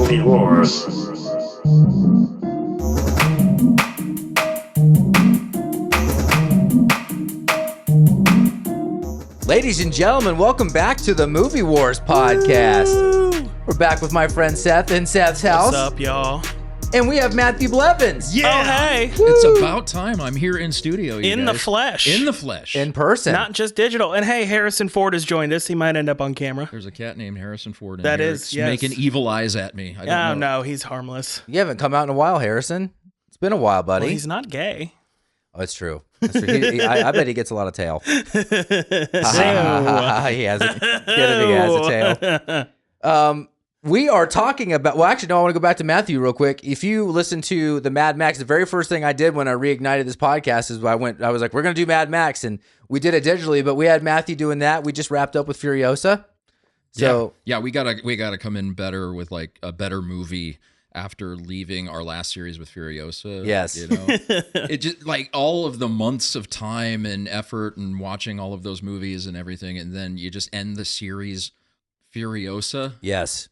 Movie Wars. Ladies and gentlemen, welcome back to the Movie Wars podcast. Woo! We're back with my friend Seth in Seth's house. What's up, y'all? And we have Matthew Blevins. Yeah. Oh, hey. It's about time I'm here in studio, you In guys. the flesh. In the flesh. In person. Not just digital. And hey, Harrison Ford has joined us. He might end up on camera. There's a cat named Harrison Ford in That here. is, It's yes. making evil eyes at me. I don't Oh, know. no, he's harmless. You haven't come out in a while, Harrison. It's been a while, buddy. Well, he's not gay. Oh, it's true. That's true. I bet he gets a lot of tail. He hasn't. He has a tail. We are talking about, well, actually, no, I want to go back to Matthew real quick. If you listen to the Mad Max, the very first thing I did when I reignited this podcast is I was like, we're going to do Mad Max. And we did it digitally, but we had Matthew doing that. We just wrapped up with Furiosa. So yeah, we gotta come in better with like a better movie after leaving our last series with Furiosa. Yes. You know? It just like all of the months of time and effort and watching all of those movies and everything, and then you just end the series Furiosa. yes.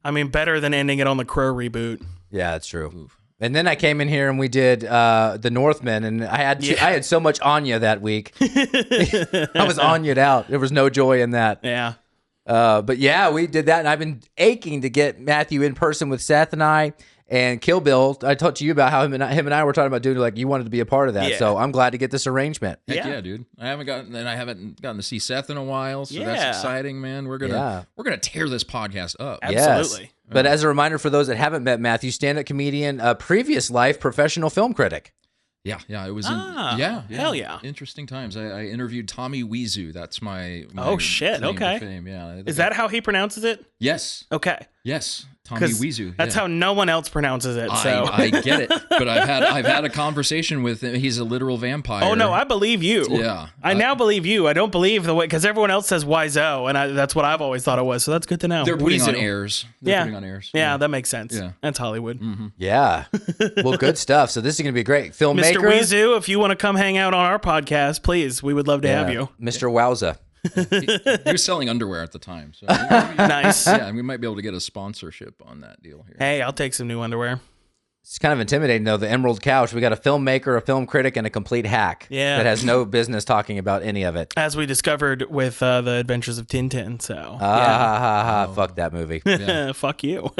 I mean, better than ending it on the Crow reboot. Yeah, that's true. Oof. And then I came in here and we did The Northman, and I had so much Anya that week. I was Anya'd out. There was no joy in that. Yeah. But yeah, we did that, and I've been aching to get Matthew in person with Seth and I. And Kill Bill, I talked to you about how him and I were talking about doing, like, you wanted to be a part of that. Yeah. So I'm glad to get this arrangement. Heck Yeah. yeah, dude! I haven't gotten to see Seth in a while, so Yeah. that's exciting, man. We're gonna tear this podcast up. Absolutely. Yes. But as a reminder for those that haven't met Matthew, stand-up comedian, previous life professional film critic. Yeah, it was. Ah, hell yeah. Interesting times. I interviewed Tommy Wiseau. That's my Oh, shit, claim to okay. fame. Yeah. Is that how he pronounces it? Yes. Okay. Yes. Tommy 'Cause Wiseau. that's yeah. how no one else pronounces it. So. I get it, but I've had a conversation with him. He's a literal vampire. Oh, no, I believe you. Yeah. I now believe you. I don't believe the way, because everyone else says Wiseau, and that's what I've always thought it was. So that's good to know. They're putting on Wiseau. airs. Yeah. Putting on airs. Yeah, that makes sense. Yeah. That's Hollywood. Yeah. Well, good stuff. So this is going to be great. Filmmaker. Mr. Wiseau, if you want to come hang out on our podcast, please, we would love to have you. Mr. Wowza. He was selling underwear at the time, so Nice. yeah, we might be able to get a sponsorship on that deal here. Hey, I'll take some new underwear. It's kind of intimidating, though. The Emerald Couch. We got a filmmaker, a film critic, and a complete hack. Yeah. That has no business talking about any of it. As we discovered with the Adventures of Tintin. So, Fuck that movie. fuck you.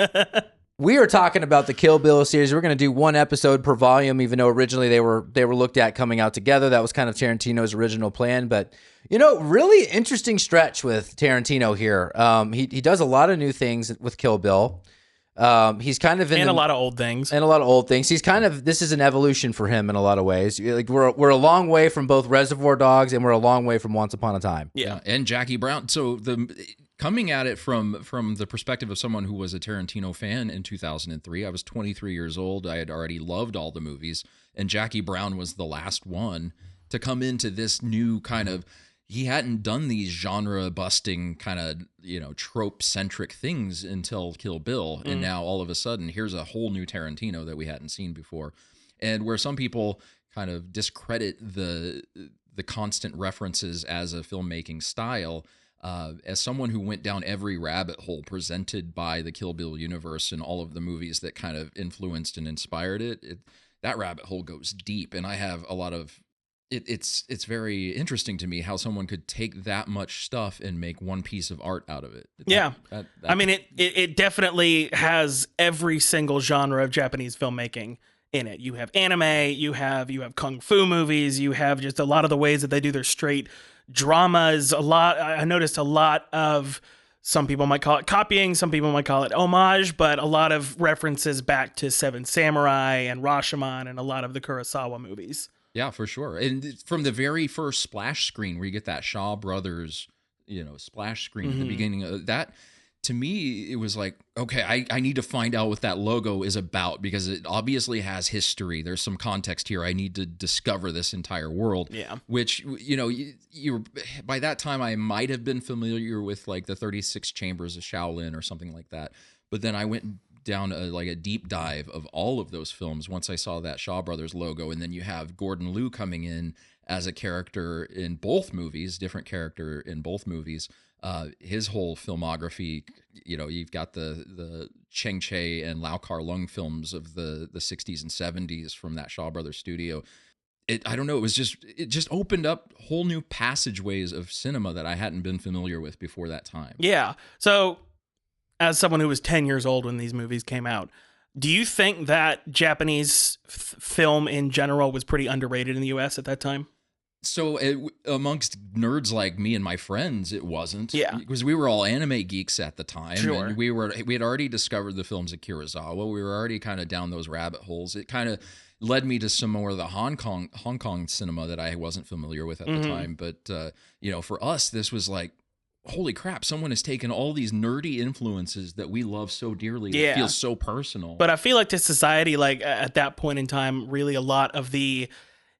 We are talking about the Kill Bill series. We're going to do one episode per volume, even though originally they were looked at coming out together. That was kind of Tarantino's original plan. But, really interesting stretch with Tarantino here. He does a lot of new things with Kill Bill. He's kind of in a lot of old things. and a lot of old things. He's kind of, this is an evolution for him in a lot of ways. Like we're a long way from both Reservoir Dogs and we're a long way from Once Upon a Time. Yeah, and Jackie Brown. So coming at it from the perspective of someone who was a Tarantino fan in 2003, I was 23 years old. I had already loved all the movies, and Jackie Brown was the last one to come into this new kind of. He hadn't done these genre-busting kind of, trope-centric things until Kill Bill, and now all of a sudden, here's a whole new Tarantino that we hadn't seen before. And where some people kind of discredit the constant references as a filmmaking style, as someone who went down every rabbit hole presented by the Kill Bill universe and all of the movies that kind of influenced and inspired it, that rabbit hole goes deep, and I have a lot of. It's very interesting to me how someone could take that much stuff and make one piece of art out of it. Yeah. I mean, it definitely has every single genre of Japanese filmmaking in it. You have anime, you have kung fu movies, you have just a lot of the ways that they do their straight dramas. I noticed a lot of, some people might call it copying, some people might call it homage, but a lot of references back to Seven Samurai and Rashomon and a lot of the Kurosawa movies. Yeah, for sure. And from the very first splash screen where you get that Shaw Brothers, splash screen at the beginning of that, to me, it was like, okay, I need to find out what that logo is about because it obviously has history. There's some context here. I need to discover this entire world. Yeah. Which, you by that time, I might have been familiar with like the 36 Chambers of Shaolin or something like that. But then I went down a deep dive of all of those films once I saw that Shaw Brothers logo, and then you have Gordon Liu coming in as a character in both movies, different character in both movies. His whole filmography, you've got the Cheng Che and Lau Kar Lung films of the 60s and 70s from that Shaw Brothers studio. I don't know. It just opened up whole new passageways of cinema that I hadn't been familiar with before that time. Yeah. So, as someone who was 10 years old when these movies came out, do you think that Japanese film in general was pretty underrated in the U.S. at that time? So amongst nerds like me and my friends, it wasn't. Yeah. Because we were all anime geeks at the time. Sure. And we had already discovered the films of Kurosawa. We were already kind of down those rabbit holes. It kind of led me to some more of the Hong Kong cinema that I wasn't familiar with at the time. But, for us, this was like, holy crap, someone has taken all these nerdy influences that we love so dearly. Yeah. It feels so personal. But I feel like to society, like at that point in time, really a lot of the,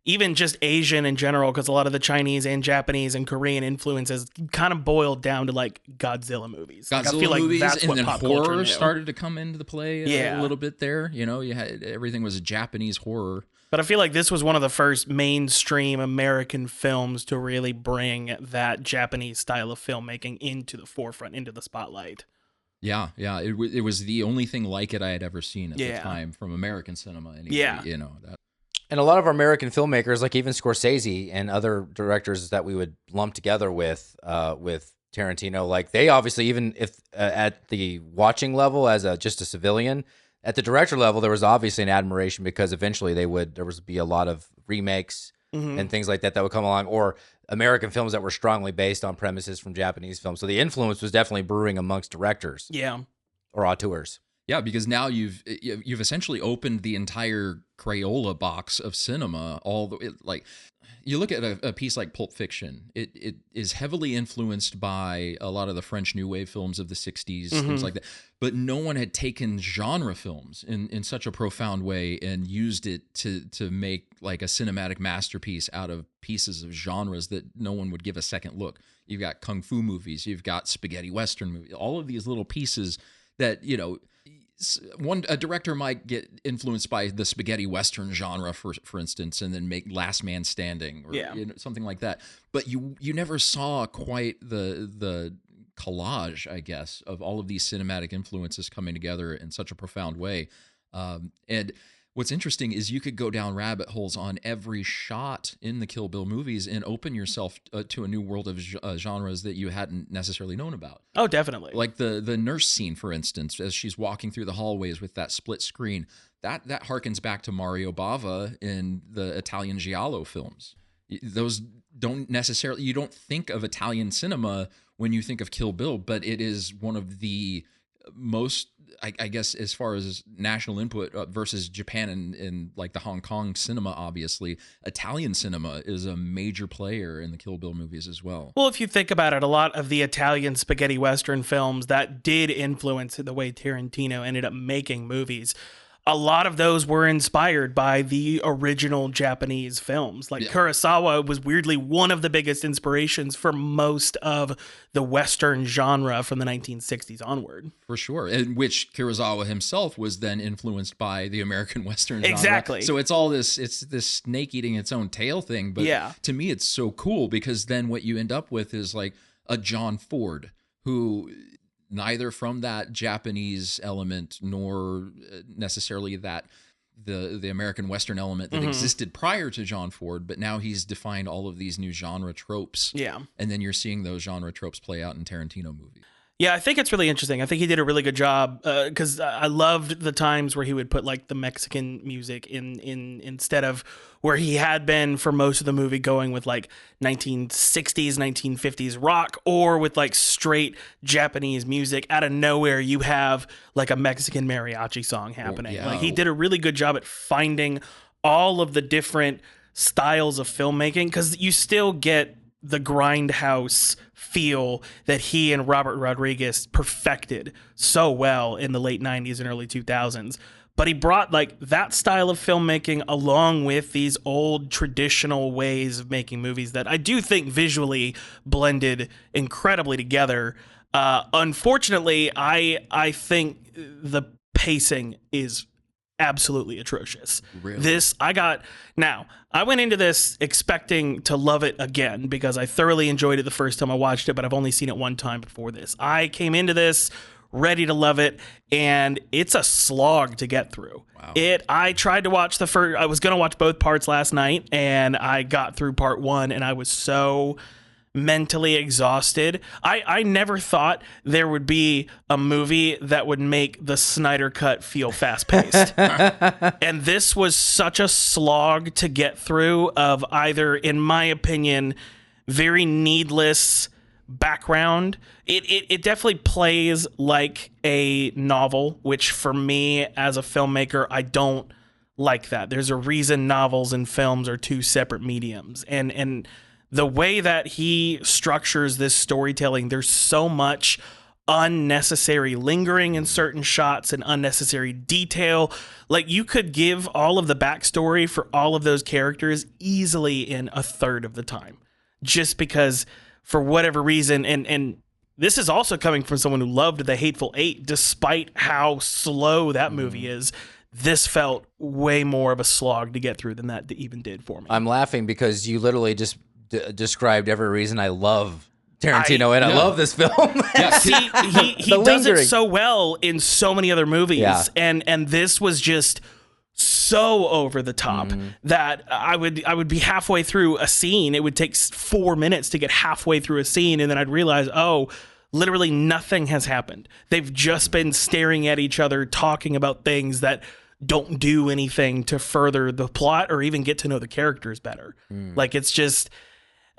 even just Asian in general, because a lot of the Chinese and Japanese and Korean influences kind of boiled down to like Godzilla movies. Godzilla I feel like movies, that's and what then pop culture horror knew. started to come into the play a little bit there. You had everything was Japanese horror. But I feel like this was one of the first mainstream American films to really bring that Japanese style of filmmaking into the forefront, into the spotlight. Yeah. It was the only thing like it I had ever seen at the time from American cinema. Anyway, Yeah. And a lot of our American filmmakers, like even Scorsese and other directors that we would lump together with Tarantino, like they obviously, even if at the watching level as just a civilian, at the director level, there was obviously an admiration because eventually there would be a lot of remakes and things like that would come along, or American films that were strongly based on premises from Japanese films. So the influence was definitely brewing amongst directors, or auteurs. Yeah, because now you've essentially opened the entire Crayola box of cinema. You look at a piece like Pulp Fiction, it is heavily influenced by a lot of the French New Wave films of the 60s, things like that. But no one had taken genre films in such a profound way and used it to make like a cinematic masterpiece out of pieces of genres that no one would give a second look. You've got Kung Fu movies, you've got spaghetti Western movies, all of these little pieces that, a director might get influenced by the spaghetti Western genre, for instance, and then make Last Man Standing or something like that. But you never saw quite the collage, I guess, of all of these cinematic influences coming together in such a profound way. And what's interesting is you could go down rabbit holes on every shot in the Kill Bill movies and open yourself to a new world of genres that you hadn't necessarily known about. Oh, definitely. Like the nurse scene, for instance, as she's walking through the hallways with that split screen, that harkens back to Mario Bava in the Italian Giallo films. Those don't necessarily, you don't think of Italian cinema when you think of Kill Bill, but it is one of the most, I guess, as far as national input versus Japan and like the Hong Kong cinema, obviously, Italian cinema is a major player in the Kill Bill movies as well. Well, if you think about it, a lot of the Italian spaghetti Western films that did influence the way Tarantino ended up making movies, a lot of those were inspired by the original Japanese films. Like Kurosawa was weirdly one of the biggest inspirations for most of the Western genre from the 1960s onward. For sure. In which Kurosawa himself was then influenced by the American Western genre. Exactly. So it's this snake eating its own tail thing. But to me, it's so cool because then what you end up with is like a John Ford who, neither from that Japanese element nor necessarily that the American Western element that existed prior to John Ford, but now he's defined all of these new genre tropes. Yeah. And then you're seeing those genre tropes play out in Tarantino movies. Yeah, I think it's really interesting. I think he did a really good job because I loved the times where he would put like the Mexican music in instead of where he had been for most of the movie going with like 1960s, 1950s rock or with like straight Japanese music. Out of nowhere, you have like a Mexican mariachi song happening. Like he did a really good job at finding all of the different styles of filmmaking because you still get the grindhouse feel that he and Robert Rodriguez perfected so well in the late 90s and early 2000s. But he brought like that style of filmmaking along with these old traditional ways of making movies that I do think visually blended incredibly together. Unfortunately, I think the pacing is absolutely atrocious. Really? I went into this expecting to love it again because I thoroughly enjoyed it the first time I watched it, but I've only seen it one time before this. I came into this ready to love it, and it's a slog to get through. Wow. I tried to watch I was going to watch both parts last night, and I got through part 1, and I was so mentally exhausted. I never thought there would be a movie that would make the Snyder Cut feel fast-paced. And this was such a slog to get through of either, in my opinion, very needless background. It definitely plays like a novel, which for me as a filmmaker, I don't like that. There's a reason novels and films are two separate mediums. And the way that he structures this storytelling, there's so much unnecessary lingering in certain shots and unnecessary detail. Like, you could give all of the backstory for all of those characters easily in a third of the time, just because for whatever reason, and this is also coming from someone who loved The Hateful Eight, despite how slow that movie is. This felt way more of a slog to get through than that even did for me. I'm laughing because you literally just described every reason I love Tarantino and I love this film. See, he does it so well in so many other movies, and this was just so over the top that I would be halfway through a scene. It would take 4 minutes to get halfway through a scene, and then I'd realize, oh, literally nothing has happened. They've just been staring at each other, talking about things that don't do anything to further the plot or even get to know the characters better. Like, it's just...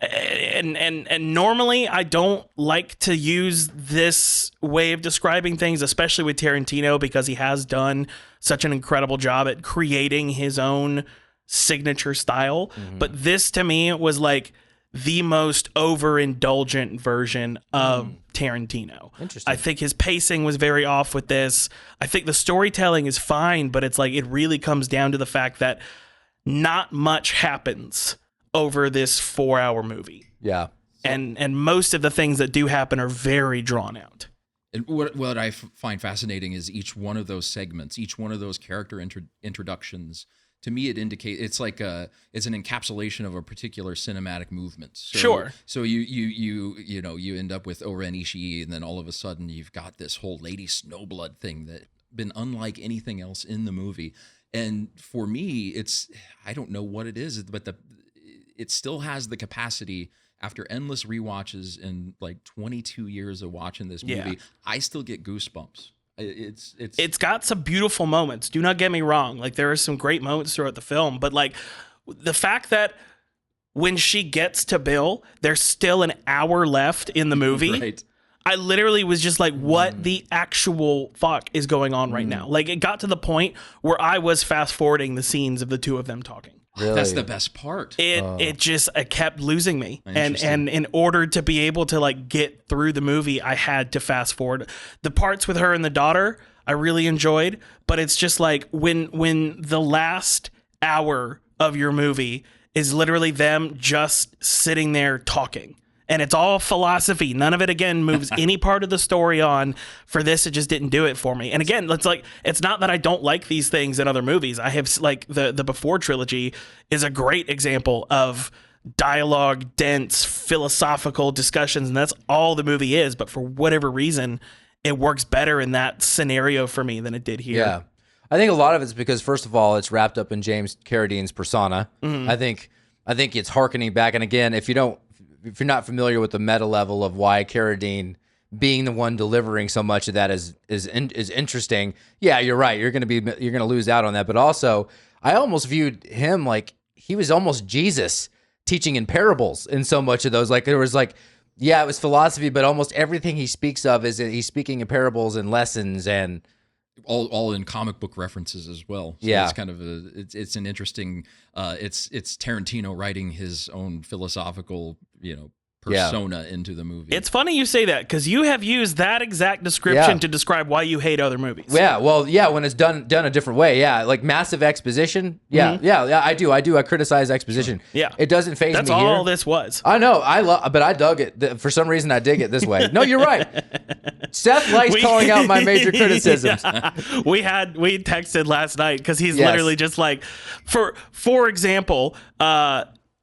And normally I don't like to use this way of describing things, especially with Tarantino, because he has done such an incredible job at creating his own signature style. But this to me was like the most overindulgent version of Tarantino. Interesting. I think his pacing was very off with this. I think the storytelling is fine, but it's like it really comes down to the fact that not much happens over this 4-hour movie. Yeah. And most of the things that do happen are very drawn out. And what I find fascinating is each one of those segments, each one of those character introductions, to me, it indicates it's like it's an encapsulation of a particular cinematic movement. So, Sure. So you end up with Oren Ishii, and then all of a sudden you've got this whole Lady Snowblood thing that been unlike anything else in the movie. And for me, I don't know what it is, but it still has the capacity, after endless rewatches and like 22 years of watching this movie, I still get goosebumps. It's got some beautiful moments. Do not get me wrong. Like, there are some great moments throughout the film, but like the fact that when she gets to Bill, there's still an hour left in the movie. Right. I literally was just like, what the actual fuck is going on right now? Like, it got to the point where I was fast forwarding the scenes of the two of them talking. Really? That's the best part. It kept losing me, and in order to be able to like get through the movie, I had to fast forward. The parts with her and the daughter I really enjoyed, but it's just like when the last hour of your movie is literally them just sitting there talking. And it's all philosophy. None of it, again, moves any part of the story on. For this, it just didn't do it for me. And again, it's not that I don't like these things in other movies. I have, like, the Before trilogy is a great example of dialogue, dense, philosophical discussions, and that's all the movie is. But for whatever reason, it works better in that scenario for me than it did here. Yeah. I think a lot of it's because, first of all, it's wrapped up in James Carradine's persona. I think it's hearkening back. And again, if you're not familiar with the meta level of why Carradine being the one delivering so much of that is interesting. Yeah, you're right. You're gonna lose out on that. But also, I almost viewed him like he was almost Jesus teaching in parables in so much of those. Like, there was like, yeah, it was philosophy, but almost everything he speaks of is he's speaking in parables and lessons and all in comic book references as well. So yeah, it's kind of it's an interesting. It's Tarantino writing his own philosophical persona into the movie. It's funny you say that, because you have used that exact description to describe why you hate other movies. Yeah, well, yeah, when it's done a different way. Yeah, like massive exposition. Yeah, yeah, I do. I criticize exposition. Sure. Yeah, it doesn't faze me. That's all this was. I know. But I dug it. For some reason, I dig it this way. No, you're right. Seth likes calling out my major criticisms. We texted last night because he's literally just like, for example,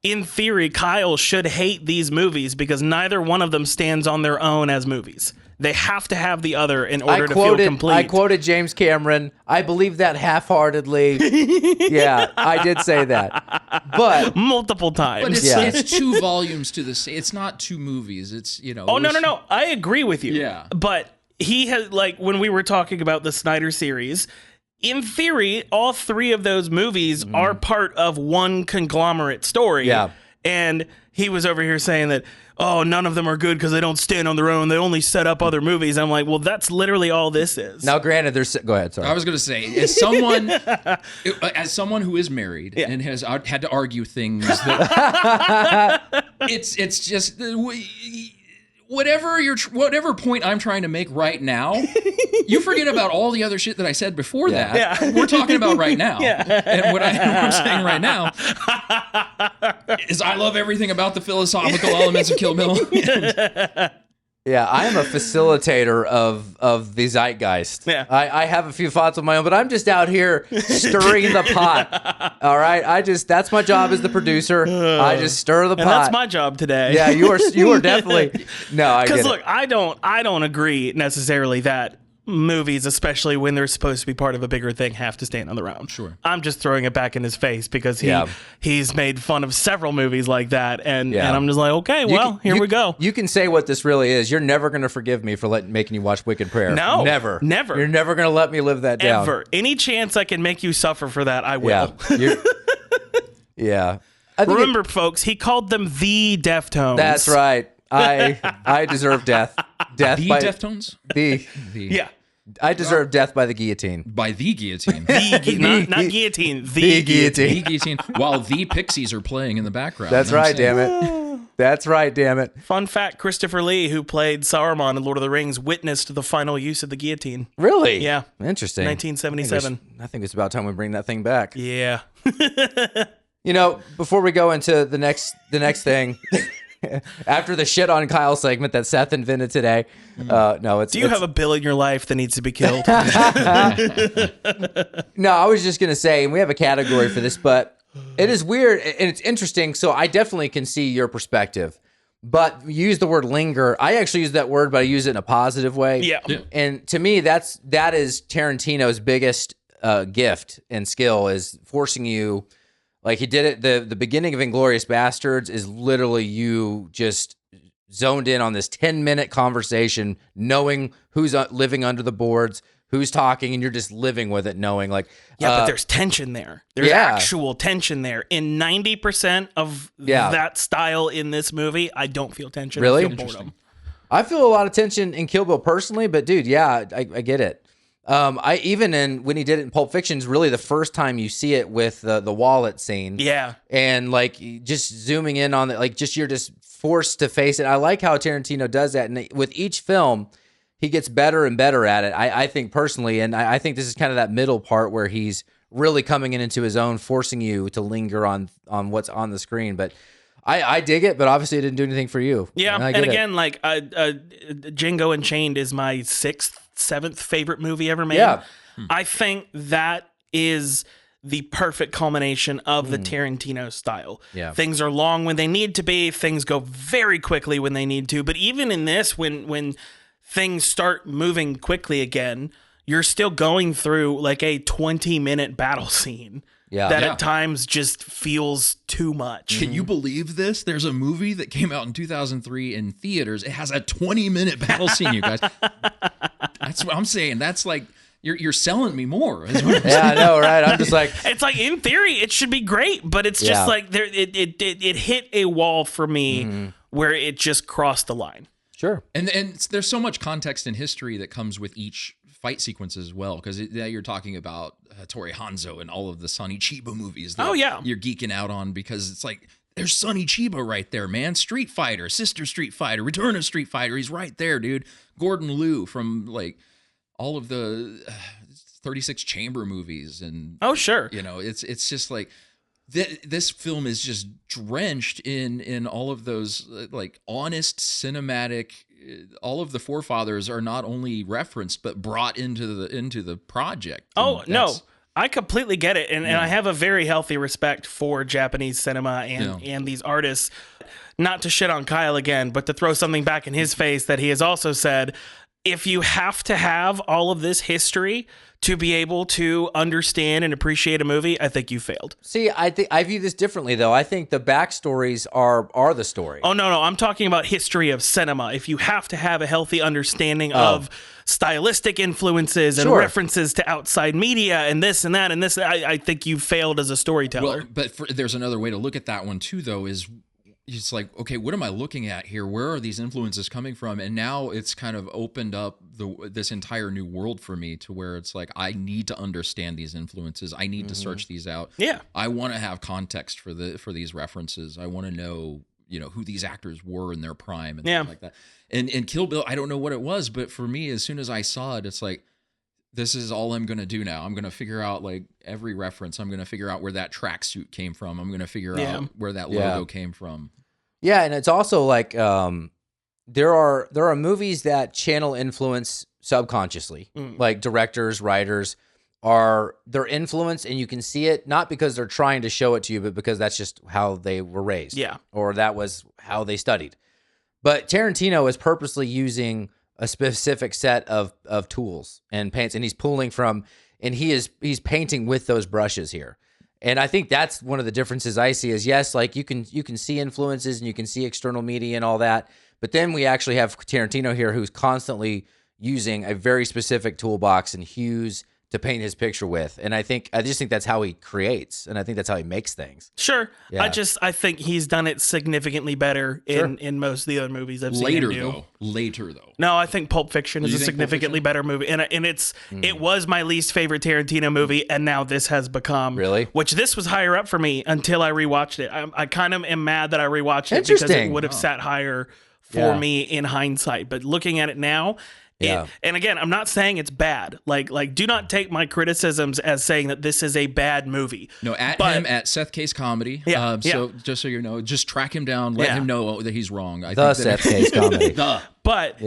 in theory, Kyle should hate these movies because neither one of them stands on their own as movies. They have to have the other in order to feel complete. I quoted James Cameron. I believe that half-heartedly. Yeah, I did say that. But multiple times. But it's 2 volumes to the same. It's not 2 movies. It's, Oh, no. I agree with you. Yeah. But he has, like, when we were talking about the Snyder series, in theory, all 3 of those movies are part of one conglomerate story. Yeah. And he was over here saying that, oh, none of them are good because they don't stand on their own. They only set up other movies. I'm like, well, that's literally all this is. Now, granted, go ahead. Sorry. I was going to say, as someone who is married and has had to argue things, that it's just whatever point I'm trying to make right now, you forget about all the other shit that I said before that. Yeah. We're talking about right now. Yeah. And what I'm saying right now is I love everything about the philosophical elements of Kill Bill. Yeah, I am a facilitator of the zeitgeist. Yeah. I have a few thoughts of my own, but I'm just out here stirring the pot. All right, that's my job as the producer. I just stir the pot. And that's my job today. Yeah, you are definitely. No, I get it. Because look, I don't agree necessarily that movies, especially when they're supposed to be part of a bigger thing, have to stand on their own. Sure. I'm just throwing it back in his face because he's made fun of several movies like that, and I'm just like, okay, here we go. You can say what this really is. You're never going to forgive me for making you watch Wicked Prayer. No, never. You're never going to let me live that down. Ever. Any chance I can make you suffer for that, I will. Yeah. Remember, folks, he called them the Deftones. That's right. I deserve death. Death The by Deftones? Yeah. I deserve death by the guillotine. By the guillotine. Not guillotine. The guillotine. The guillotine. While the Pixies are playing in the background. That's right, damn it. That's right, damn it. Fun fact, Christopher Lee, who played Saruman in Lord of the Rings, witnessed the final use of the guillotine. Really? Yeah. Interesting. 1977. I think it's about time we bring that thing back. Yeah. Before we go into the next thing, after the shit on Kyle segment that Seth invented today, do you have a bill in your life that needs to be killed? No, I was just gonna say, and we have a category for this, but it is weird and it's interesting. So I definitely can see your perspective, but you use the word linger. I actually use that word, but I use it in a positive way. Yeah. And to me, that is Tarantino's biggest gift and skill, is forcing you. Like he did it, the beginning of Inglourious Bastards is literally you just zoned in on this 10-minute conversation, knowing who's living under the boards, who's talking, and you're just living with it, knowing like... but there's tension there. There's actual tension there. In 90% of that style in this movie, I don't feel tension. Really? I feel boredom. I feel a lot of tension in Kill Bill personally, but dude, I get it. I even when he did it in Pulp Fiction is really the first time you see it with the wallet scene. Yeah. And like just zooming in on it, like you're just forced to face it. I like how Tarantino does that. And with each film, he gets better and better at it. I think personally, and I think this is kind of that middle part where he's really coming into his own, forcing you to linger on what's on the screen. But I dig it, but obviously it didn't do anything for you. Yeah. And again, like Django Unchained is my 7th favorite movie ever made. Yeah. I think that is the perfect culmination of the Tarantino style. Yeah. Things are long when they need to be. Things go very quickly when they need to. But even in this, when things start moving quickly again, you're still going through like a 20-minute battle scene. That at times just feels too much. Can you believe this? There's a movie that came out in 2003 in theaters. It has a 20-minute battle scene, you guys. That's what I'm saying. That's like, you're selling me more. I know, right? I'm just like... It's like, in theory, it should be great, but it's just like, it hit a wall for me where it just crossed the line. Sure. And there's so much context and history that comes with each fight sequence as well, because you're talking about Hattori Hanzo and all of the Sonny Chiba movies that you're geeking out on, because it's like, there's Sonny Chiba right there, man. Street Fighter, Sister Street Fighter, Return of Street Fighter. He's right there, dude. Gordon Liu from like all of the 36 Chamber movies. And sure. It's just like, this film is just drenched in all of those like honest cinematic. All of the forefathers are not only referenced but brought into the project. No, I completely get it, and I have a very healthy respect for Japanese cinema and these artists. Not to shit on Kyle again, but to throw something back in his face that he has also said. if you have to have all of this history to be able to understand and appreciate a movie, I think you failed. See, I think I view this differently, though. I think the backstories are the story. Oh, no, I'm talking about history of cinema. If you have to have a healthy understanding of stylistic influences and references to outside media and this and that and this, I think you failed as a storyteller. Well, but there's another way to look at that one too, though, is it's like, okay, what am I looking at here? Where are these influences coming from? And now it's kind of opened up this entire new world for me to where it's like, I need to understand these influences. I need to search these out. Yeah. I want to have context for these references. I want to know, who these actors were in their prime and things like that. And Kill Bill, I don't know what it was, but for me, as soon as I saw it, it's like, this is all I'm going to do now. I'm going to figure out like every reference. I'm going to figure out where that tracksuit came from. I'm going to figure out where that logo came from. Yeah, and it's also like there are movies that channel influence subconsciously, like directors, writers they're influenced, and you can see it not because they're trying to show it to you, but because that's just how they were raised, or that was how they studied. But Tarantino is purposely using a specific set of tools and paints, and he's pulling from, and he's painting with those brushes here. And I think that's one of the differences I see is, yes, like you can see influences and you can see external media and all that, but then we actually have Tarantino here who's constantly using a very specific toolbox and hues to paint his picture with. And I just think that's how he creates, and I think that's how he makes things. Sure. Yeah. I think he's done it significantly better in most of the other movies I've seen him do. Later though. No, I think Pulp Fiction is a significantly better movie. And it was my least favorite Tarantino movie, and now this has become... Really? Which this was higher up for me until I rewatched it. I kind of am mad that I rewatched it because it would have sat higher for me in hindsight. But looking at it now... and again, I'm not saying it's bad. Like, do not take my criticisms as saying that this is a bad movie. No, him at Seth Case Comedy. So just so you know, just track him down, let him know that he's wrong. Seth Case Comedy. But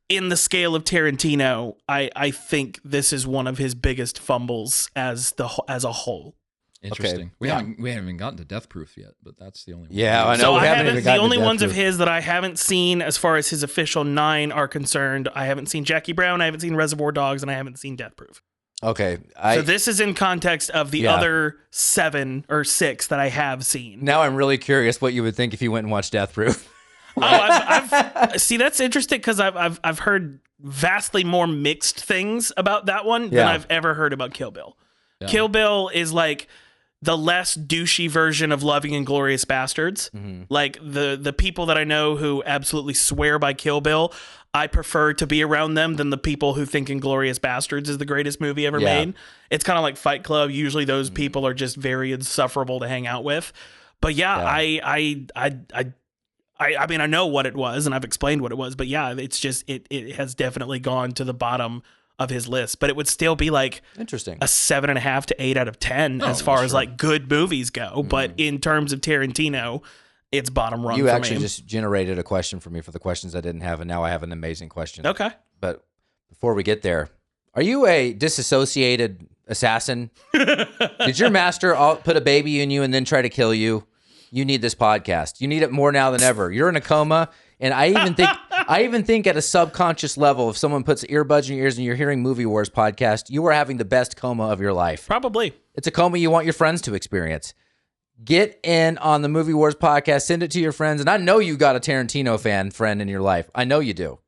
in the scale of Tarantino, I think this is one of his biggest fumbles as a whole. Interesting. We haven't even gotten to Death Proof yet, but that's the only one. Yeah, I know. So the only ones of his that I haven't seen as far as his official 9 are concerned, I haven't seen Jackie Brown, I haven't seen Reservoir Dogs, and I haven't seen Death Proof. Okay. So this is in context of the other 7 or 6 that I have seen. Now I'm really curious what you would think if you went and watched Death Proof. I've see, that's interesting because I've heard vastly more mixed things about that one than I've ever heard about Kill Bill. Yeah. Kill Bill is like the less douchey version of Loving and Glorious Bastards. Like the people that I know who absolutely swear by Kill Bill, I prefer to be around them than the people who think Inglourious Bastards is the greatest movie ever made. It's kind of like Fight Club. Usually those people are just very insufferable to hang out with. But I mean, I know what it was and I've explained what it was, but it's just, it has definitely gone to the bottom of his list, but it would still be like interesting a 7.5 to 8 out of 10 as far as like good movies go. But in terms of Tarantino, it's bottom rung. You actually just generated a question for me for the questions I didn't have, and now I have an amazing question. Okay. But before we get there, are you a disassociated assassin? Did your master put a baby in you and then try to kill you? You need this podcast. You need it more now than ever. You're in a coma. And I even think at a subconscious level, if someone puts earbuds in your ears and you're hearing Movie Wars podcast, you are having the best coma of your life. Probably. It's a coma you want your friends to experience. Get in on the Movie Wars podcast. Send it to your friends. And I know you got a Tarantino friend in your life. I know you do.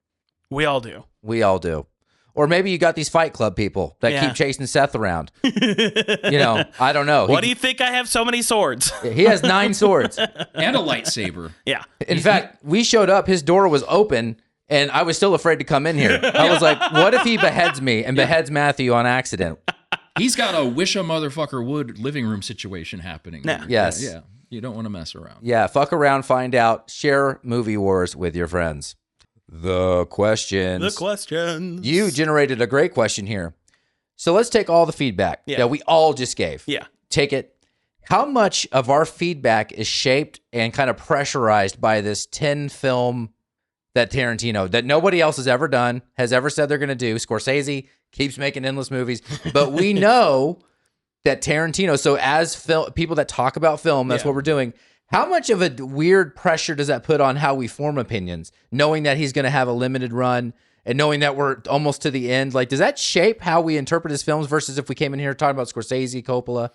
We all do. We all do. Or maybe you got these Fight Club people that keep chasing Seth around. I don't know. Why do you think I have so many swords? He has 9 swords. And a lightsaber. Yeah. In fact, we showed up, his door was open, and I was still afraid to come in here. I was like, what if he beheads me and beheads Matthew on accident? He's got a wish a motherfucker would living room situation happening. Nah. Yes. Yeah. You don't want to mess around. Yeah, fuck around, find out, share Movie Wars with your friends. The questions. You generated a great question here. So let's take all the feedback that we all just gave. Yeah. Take it. How much of our feedback is shaped and kind of pressurized by this 10 film that Tarantino, that nobody else has ever done, has ever said they're going to do? Scorsese keeps making endless movies. But we know that Tarantino, so as people that talk about film, that's what we're doing. How much of a weird pressure does that put on how we form opinions, knowing that he's going to have a limited run and knowing that we're almost to the end? Like, does that shape how we interpret his films versus if we came in here talking about Scorsese, Coppola?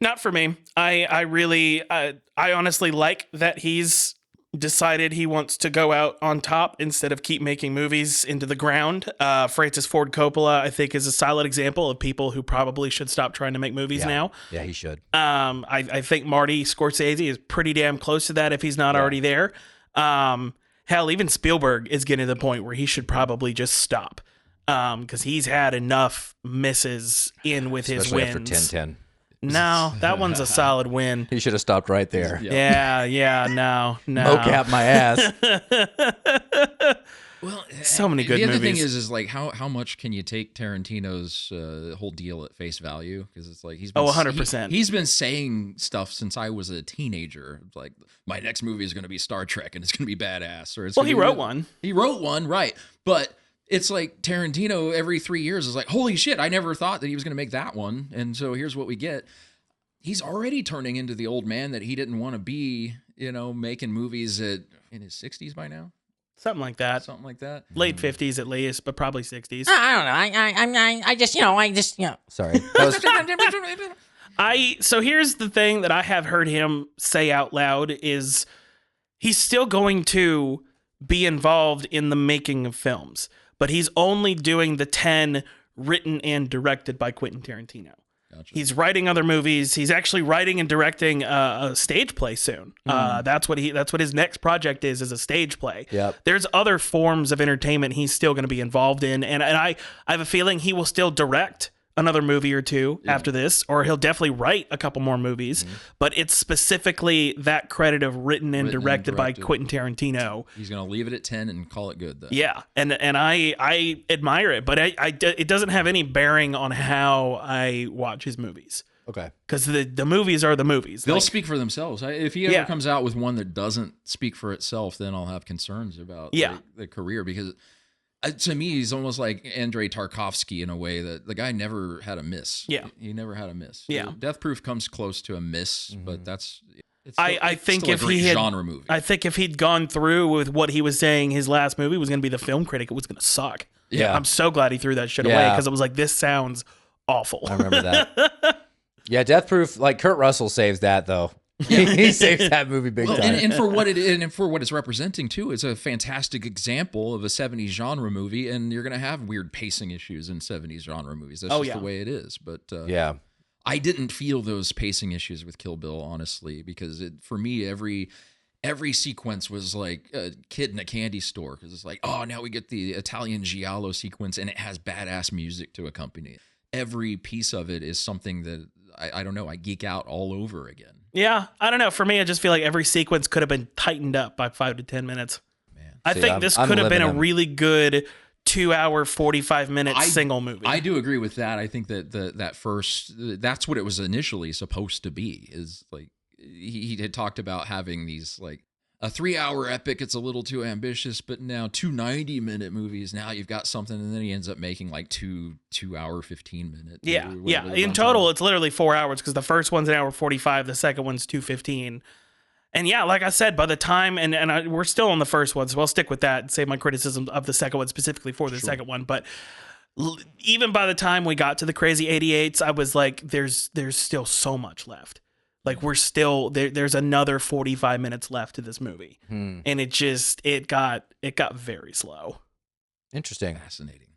Not for me. I honestly like that he's decided he wants to go out on top instead of keep making movies into the ground. Francis Ford Coppola, I think, is a solid example of people who probably should stop trying to make movies now. Yeah, he should. I think Marty Scorsese is pretty damn close to that if he's not already there. Hell, even Spielberg is getting to the point where he should probably just stop because he's had enough misses in with Especially his wins. after 10-10. No, that one's a solid win. He should have stopped right there. Yeah, no. Mocap my ass. Well, so many good movies. The other movies. thing is like how much can you take Tarantino's whole deal at face value? Because it's like he's been 100%. He's been saying stuff since I was a teenager. Like my next movie is going to be Star Trek and it's going to be badass. Or it's Well, he wrote one. He wrote one, right? But it's like Tarantino every 3 years is like, holy shit, I never thought that he was going to make that one. And so here's what we get. He's already turning into the old man that he didn't want to be, making movies in his 60s by now. Something like that. Something like that. Late 50s at least, but probably 60s. I don't know. I just. Sorry. That was, So here's the thing that I have heard him say out loud is he's still going to be involved in the making of films, but he's only doing the 10 written and directed by Quentin Tarantino. Gotcha. He's writing other movies. He's actually writing and directing a stage play soon. That's what his next project is a stage play. Yep. There's other forms of entertainment he's still going to be involved in, and I have a feeling he will still direct another movie or two after this, or he'll definitely write a couple more movies. But it's specifically that credit of written and directed by Quentin Tarantino. He's gonna leave it at 10 and call it good, though. Yeah, and I admire it, but it doesn't have any bearing on how I watch his movies. okay. Because the movies are the movies. They'll Like, speak for themselves. If he ever comes out with one that doesn't speak for itself, then I'll have concerns about the career, because to me, he's almost like Andrei Tarkovsky in a way that the guy never had a miss. Yeah. He never had a miss. Yeah. Death Proof comes close to a miss, but it's I think still if a great he had, genre movie. I think if he'd gone through with what he was saying, his last movie was going to be The Film Critic. It was going to suck. Yeah. I'm so glad he threw that shit away because it was like, this sounds awful. I remember that. Yeah, Death Proof, like Kurt Russell saves that, though. He saves that movie big time. And for what it's representing too, it's a fantastic example of a 70s genre movie, and you're going to have weird pacing issues in 70s genre movies. That's just the way it is. But I didn't feel those pacing issues with Kill Bill, honestly, because for me, every sequence was like a kid in a candy store, because it's like, oh, now we get the Italian giallo sequence, and it has badass music to accompany it. Every piece of it is something that I don't know, I geek out all over again. Yeah, I don't know. For me, I just feel like every sequence could have been tightened up by 5 to 10 minutes. Man. I think this could have been a really good 2 hour, 45 minute single movie. I do agree with that. I think that that's what it was initially supposed to be, is like he had talked about having these like a 3 hour epic. It's a little too ambitious, but now 2 90-minute movies. Now you've got something, and then he ends up making like 2 hour 15-minute. Yeah. In total, it's literally 4 hours, because the first one's an hour 45, the second one's 2:15. And yeah, like I said, by the time we're still on the first one, so I'll stick with that and save my criticism of the second one specifically for the second one. But even by the time we got to the Crazy 88s, I was like, there's still so much left. Like, we're still there's another 45 minutes left to this movie. And it got very slow. Interesting. Fascinating.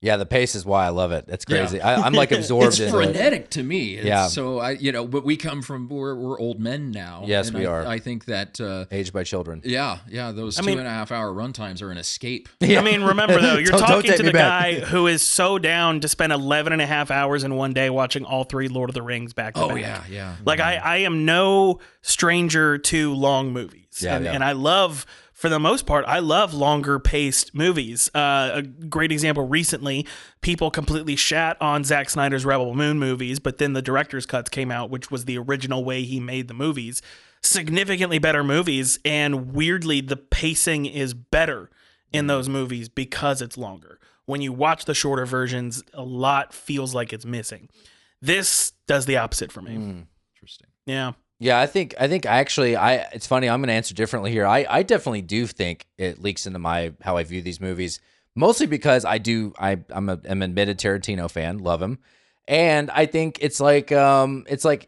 Yeah, the pace is why I love it. It's crazy. Yeah. I'm like absorbed in it. It's frenetic to me. So but we come from we're old men now. Yes, we are. I think that aged by children. Yeah. Those 2.5 hour runtimes are an escape. Yeah. I mean, remember though, you're talking to the guy who is so down to spend 11.5 hours in one day watching all 3 Lord of the Rings back to back. Yeah. Like I am no stranger to long movies, and I love. For the most part, I love longer paced movies. A great example recently, people completely shat on Zack Snyder's Rebel Moon movies, but then the director's cuts came out, which was the original way he made the movies. Significantly better movies, and weirdly, the pacing is better in those movies because it's longer. When you watch the shorter versions, a lot feels like it's missing. This does the opposite for me. Interesting. Yeah. Yeah, I think actually it's funny, I'm going to answer differently here. I definitely do think it leaks into how I view these movies, mostly because I'm an admitted Tarantino fan, love him. And I think it's like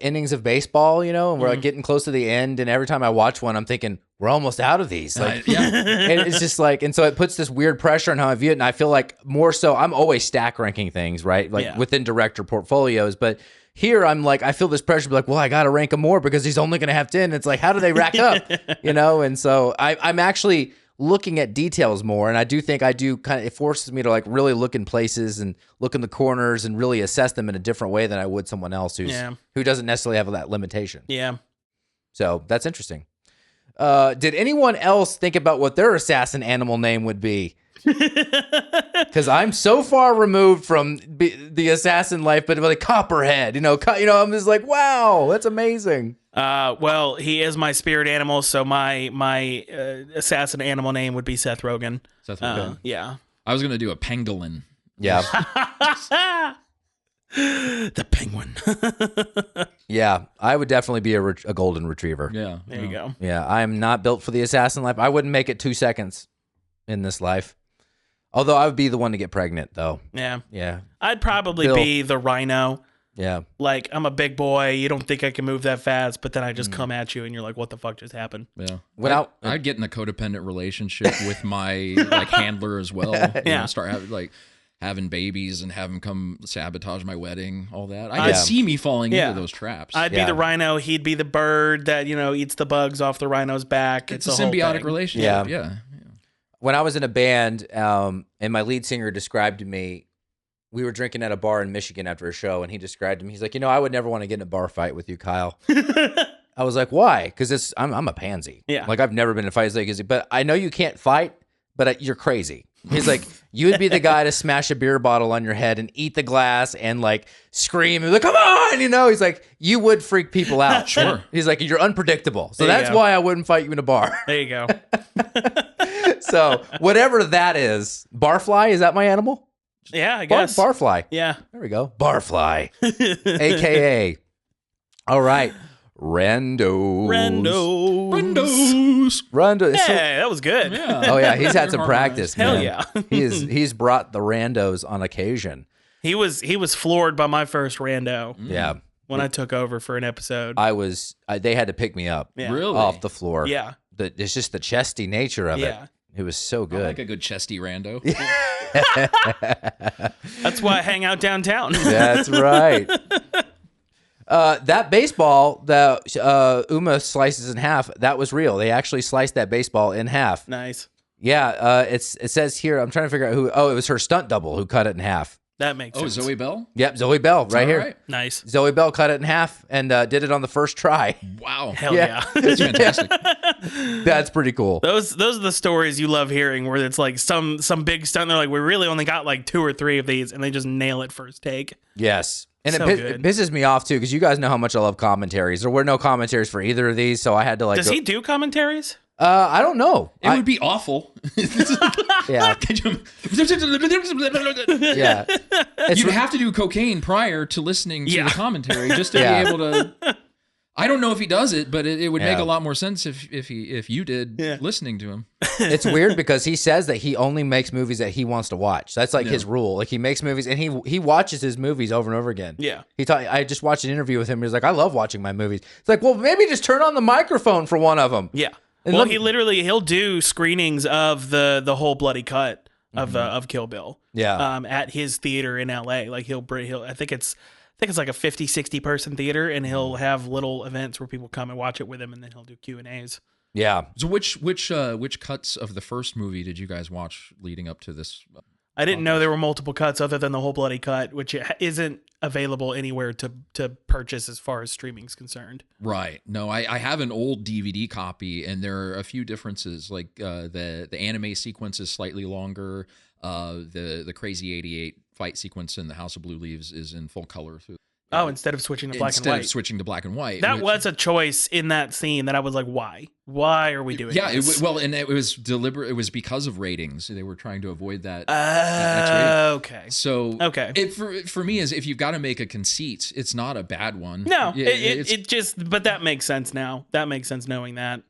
innings of baseball, and we're like getting close to the end, and every time I watch one I'm thinking we're almost out of these. Like and it's just like, and so it puts this weird pressure on how I view it, and I feel like more so I'm always stack ranking things, right? Like within director portfolios, but here, I'm like, I feel this pressure to be like, well, I got to rank him more because he's only going to have 10. It's like, how do they rack up? And so I'm actually looking at details more. And I do think it forces me to like really look in places and look in the corners and really assess them in a different way than I would someone else who doesn't necessarily have that limitation. Yeah. So that's interesting. Did anyone else think about what their assassin animal name would be? Because I'm so far removed from the assassin life, but like Copperhead, I'm just like, wow, that's amazing. Well, he is my spirit animal, so my assassin animal name would be Seth Rogen. Seth Rogen. Yeah. I was gonna do a pangolin. Yeah. The penguin. Yeah, I would definitely be a golden retriever. Yeah. There you go. Yeah, I am not built for the assassin life. I wouldn't make it 2 seconds in this life. Although I would be the one to get pregnant, though. Yeah. Yeah. I'd probably be the rhino. Yeah. Like, I'm a big boy. You don't think I can move that fast, but then I just come at you and you're like, what the fuck just happened? Yeah. I'd get in a codependent relationship with my like handler as well. Start having babies and have him come sabotage my wedding, all that. I could see me falling into those traps. I'd be the rhino. He'd be the bird that, eats the bugs off the rhino's back. It's a symbiotic relationship. Yeah. When I was in a band, and my lead singer described to me, we were drinking at a bar in Michigan after a show, and he described to me, he's like, I would never want to get in a bar fight with you, Kyle. I was like, why? Because I'm a pansy. Yeah. Like, I've never been in a fight. He's like, but I know you can't fight, but you're crazy. He's like, you would be the guy to smash a beer bottle on your head and eat the glass and like scream and like, come on, He's like, you would freak people out. Sure. He's like, you're unpredictable. So that's why I wouldn't fight you in a bar. There you go. So whatever that is, barfly, is that my animal? Yeah, I guess. Barfly. Yeah. There we go. Barfly. AKA. All right. Randos. Yeah, that was good. Yeah. Oh yeah, he's had some practice, Hell man. yeah. He's brought the randos on occasion. He was floored by my first rando. Yeah. When I took over for an episode. They had to pick me up Really? off the floor. Yeah. It's just the chesty nature of it. It was so good. I like a good chesty rando. That's why I hang out downtown. That's right. That baseball that Uma slices in half, that was real. They actually sliced that baseball in half. Nice. Yeah, it says here, I'm trying to figure out who. Oh, it was her stunt double who cut it in half. That makes sense. Zoe Bell? Yep, Zoe Bell, right here. Right. Nice. Zoe Bell cut it in half and did it on the first try. Wow. Hell yeah. That's fantastic. That's pretty cool. Those are the stories you love hearing where it's like some big stunt. They're like, we really only got like 2 or 3 of these, and they just nail it first take. Yes. And So it pisses me off too, because you guys know how much I love commentaries. There were no commentaries for either of these, so I had to like. Does he do commentaries? I don't know. It would be awful. Yeah. Yeah. You'd have to do cocaine prior to listening to the commentary just to be able to. I don't know if he does it, but it would make a lot more sense if you did listening to him. It's weird because he says that he only makes movies that he wants to watch. That's like his rule. Like he makes movies and he watches his movies over and over again. Yeah. I just watched an interview with him. He was like, I love watching my movies. It's like, well, maybe just turn on the microphone for one of them. Yeah. And Well, he'll do screenings of the whole bloody cut of Kill Bill. Yeah. At his theater in LA. Like he'll I think it's like a 50, 60 person theater, and he'll have little events where people come and watch it with him, and then he'll do Q&As. Yeah. So which cuts of the first movie did you guys watch leading up to this? I didn't know there were multiple cuts other than the whole bloody cut, which isn't available anywhere to purchase as far as streaming's concerned. Right. No, I have an old DVD copy, and there are a few differences. Like the anime sequence is slightly longer. The Crazy 88 fight sequence in the House of Blue Leaves is in full color. Instead of switching to black and white. Instead of switching to black and white. That was a choice in that scene that I was like, why? Why are we doing this? And it was deliberate. It was because of ratings. They were trying to avoid that. X rating. Okay. So Okay. it for me is if you've got to make a conceit, it's not a bad one. No, It's it just, but that makes sense now. That makes sense knowing that.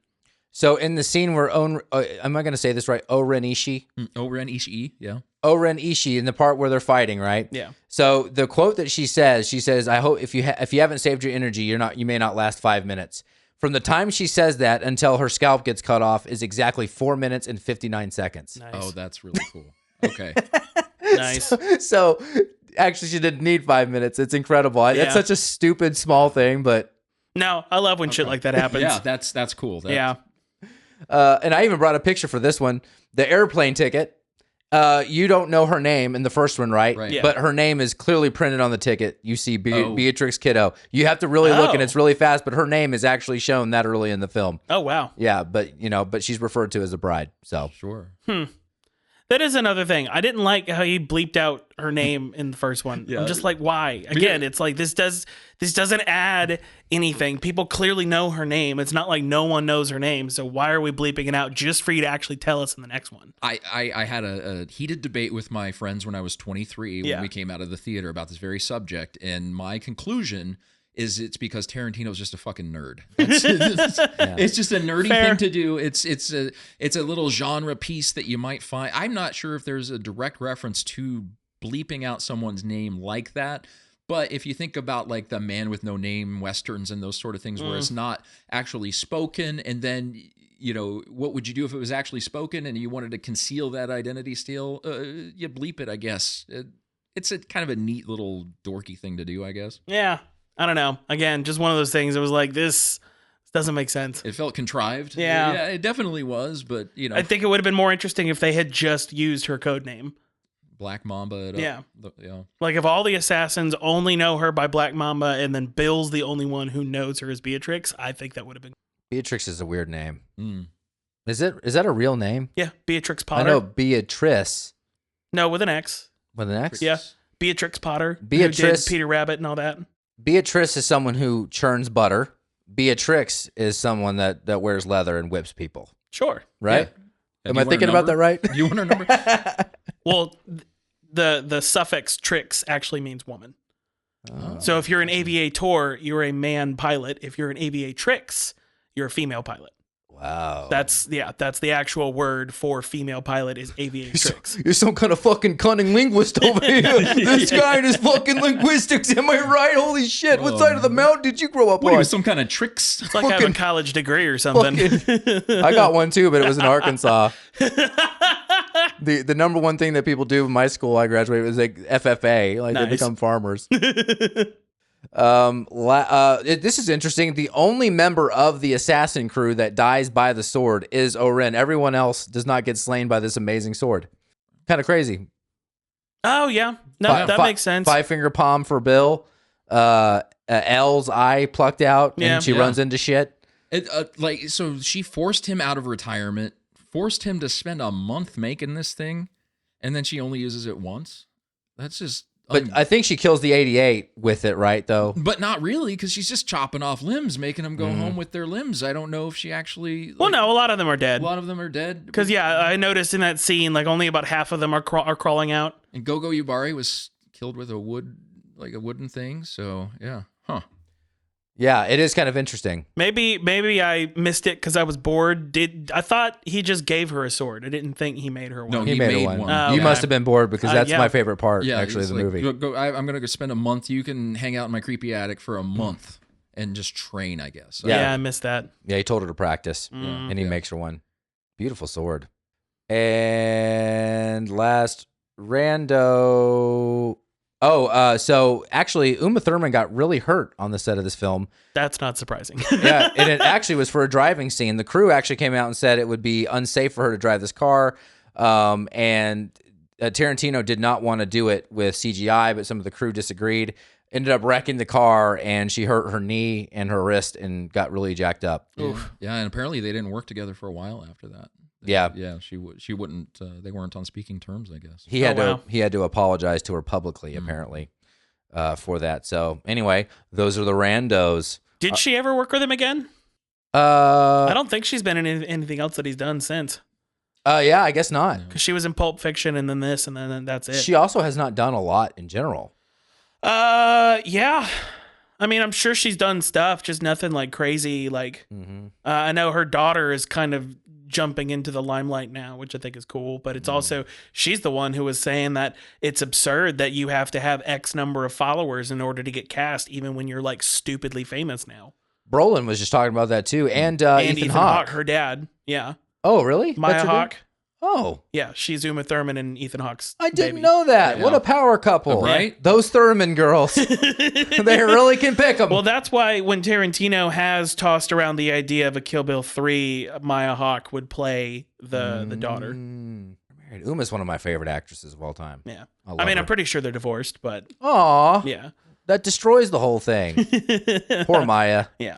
So in the scene where am I going to say this right? Oren Ishii? Oren Ishii, yeah. Oren Ishii in the part where they're fighting, right? Yeah. So the quote that she says, "I hope if you haven't saved your energy, you may not last 5 minutes." From the time she says that until her scalp gets cut off is exactly 4 minutes and 59 seconds. Nice. Oh, that's really cool. Okay. Nice. So actually, she didn't need 5 minutes. It's incredible. Yeah. It's such a stupid small thing, but No, I love when shit like that happens. Yeah, that's cool. Yeah. and I even brought a picture for this one. The airplane ticket. You don't know her name in the first one, right? Right. Yeah. But her name is clearly printed on the ticket. You see Oh. Beatrix Kiddo. You have to really look, and Oh. it's really fast. But her name is actually shown that early in the film. Oh, wow. Yeah, but she's referred to as a bride. So Sure. That is another thing. I didn't like how he bleeped out her name in the first one. Yeah. I'm just like, why? Again, it's like this doesn't add anything. People clearly know her name. It's not like no one knows her name. So why are we bleeping it out just for you to actually tell us in the next one? I had a heated debate with my friends when I was 23 when Yeah. we came out of the theater about this very subject, and my conclusion is it's because Tarantino's just a fucking nerd. It's just a nerdy Fair. thing to do. It's a little genre piece that you might find. I'm not sure if there's a direct reference to bleeping out someone's name like that. But if you think about like the Man with No Name westerns and those sort of things where it's not actually spoken, and then what would you do if it was actually spoken and you wanted to conceal that identity still? You bleep it, I guess. It's a kind of a neat little dorky thing to do, I guess. Yeah. I don't know. Again, just one of those things. It was like, this doesn't make sense. It felt contrived. Yeah. It definitely was, but I think it would have been more interesting if they had just used her code name. Black Mamba. Yeah. Yeah. Like if all the assassins only know her by Black Mamba and then Bill's the only one who knows her as Beatrix, I think that would have been. Beatrix is a weird name. Mm. Is that a real name? Yeah. Beatrix Potter. I know Beatrice No, with an X. with an X. Yeah. Beatrix Potter. Beatrice- Who did Peter Rabbit and all that. Beatrice is someone who churns butter. Beatrix is someone that wears leather and whips people. Sure. Right? Yeah. Am Do I you want a thinking about that number? right? Do you want a number? Well, the suffix trix actually means woman. So if you're an aviator, you're a man pilot. If you're an aviatrix, you're a female pilot. Wow. That's the actual word for female pilot is aviatrix. You're some kind of fucking cunning linguist over here. This guy and his fucking linguistics. Am I right? Holy shit. What side of the mountain did you grow up What, on? was some kind of tricks? It's like having a college degree or something. I got one too, but it was in Arkansas. The number one thing that people do in my school I graduated was like FFA. Like Nice. they become farmers. This is interesting. The only member of the assassin crew that dies by the sword is Oren. Everyone else does not get slain by this amazing sword. Kind of crazy. Oh yeah, no, that makes sense. 5-finger palm for Bill. Elle's eye plucked out, Yeah. and she runs into shit. So she forced him out of retirement, forced him to spend a month making this thing, and then she only uses it once. That's just. But I think she kills the 88 with it, right? Though. But not really, because she's just chopping off limbs, making them go home with their limbs. I don't know if she actually. Well, no, a lot of them are dead. A lot of them are dead. Because yeah, I noticed in that scene, like only about half of them are crawling out. And Gogo Yubari was killed with a wooden thing. So yeah, huh? Yeah, it is kind of interesting. Maybe I missed it because I was bored. I thought he just gave her a sword. I didn't think he made her one. No, He made her one. Oh, You okay. must have been bored because that's yeah. my favorite part, Yeah, actually, of it's the like, movie. I'm gonna go spend a month. You can hang out in my creepy attic for a month and just train, I guess. Yeah, I missed that. Yeah, he told her to practice, and he makes her one. Beautiful sword. And last rando. So actually, Uma Thurman got really hurt on the set of this film. That's not surprising. Yeah, and it actually was for a driving scene. The crew actually came out and said it would be unsafe for her to drive this car, and Tarantino did not want to do it with CGI, but some of the crew disagreed. Ended up wrecking the car, and she hurt her knee and her wrist and got really jacked up. Yeah, and apparently they didn't work together for a while after that. Yeah. She wouldn't. They weren't on speaking terms, I guess. He had to apologize to her publicly, apparently, for that. So anyway, those are the randos. Did she ever work with him again? I don't think she's been in anything else that he's done since. Yeah, I guess not. Because she was in Pulp Fiction and then this and then that's it. She also has not done a lot in general. Yeah. I mean, I'm sure she's done stuff, just nothing like crazy. Like, I know her daughter is kind of jumping into the limelight now, which I think is cool. But it's also, she's the one who was saying that it's absurd that you have to have X number of followers in order to get cast, even when you're like stupidly famous now. Brolin was just talking about that too. And Ethan Hawke. Her dad. Yeah. Oh, really? Maya That's her Hawke. dad? Oh. Yeah, she's Uma Thurman and Ethan Hawke's I didn't baby. know that. Yeah. What a power couple. Right? Those Thurman girls. They really can pick them. Well, that's why when Tarantino has tossed around the idea of a Kill Bill 3, Maya Hawke would play the daughter. Uma's one of my favorite actresses of all time. Yeah. I love I mean, her. I'm pretty sure they're divorced, but Aw. yeah. That destroys the whole thing. Poor Maya. Yeah.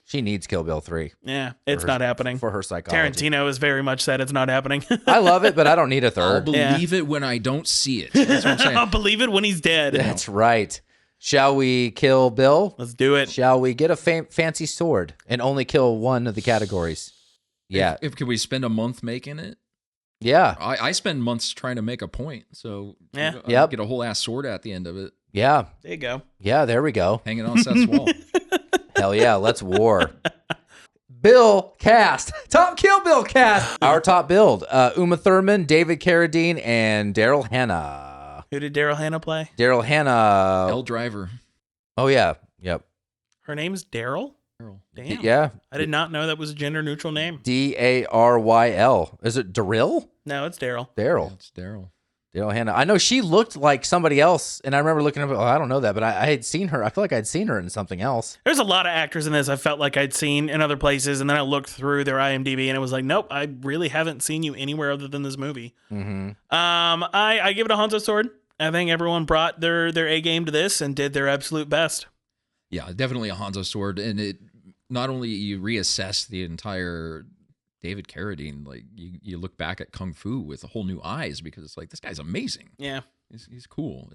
She needs Kill Bill 3 Yeah. It's her- not happening. for her psychology. Tarantino is very much said it's not happening. I love it, but I don't need a I'll third. believe it when I don't see it. That's what I'm saying. I'll believe it when he's dead. That's right. Shall we kill Bill? Let's do it. Shall we get a fancy sword and only kill one of the categories? Yeah. If could we spend a month making it? Yeah. I spend months trying to make a point, so Yeah. I Yep. get a whole ass sword at the end of it, Yeah. There you go. Yeah. There we go. hanging on Seth's wall. Hell yeah. Let's war. Bill cast. Top Kill Bill cast. Our top build. Uma Thurman, David Carradine, and Daryl Hannah. Who did Daryl Hannah play? Daryl Hannah. L Driver. Oh, yeah. Yep. Her name's Daryl? Earl. Damn. Yeah. I did not know that was a gender neutral name. Daryl. Is it Daryl? No, it's Daryl. Daryl. That's Daryl. Daryl Hannah. I know she looked like somebody else, and I remember looking up. Oh, I don't know that, but I had seen her. I feel like I'd seen her in something else. There's a lot of actors in this I felt like I'd seen in other places, and then I looked through their IMDb, and it was like, nope, I really haven't seen you anywhere other than this movie. Mm-hmm. I give it a Hanzo sword. I think everyone brought their A game to this and did their absolute best. Yeah, definitely a Hanzo sword, and it not only you reassess the entire David Carradine, like you look back at Kung Fu with whole new eyes because it's like this guy's amazing. Yeah. He's cool.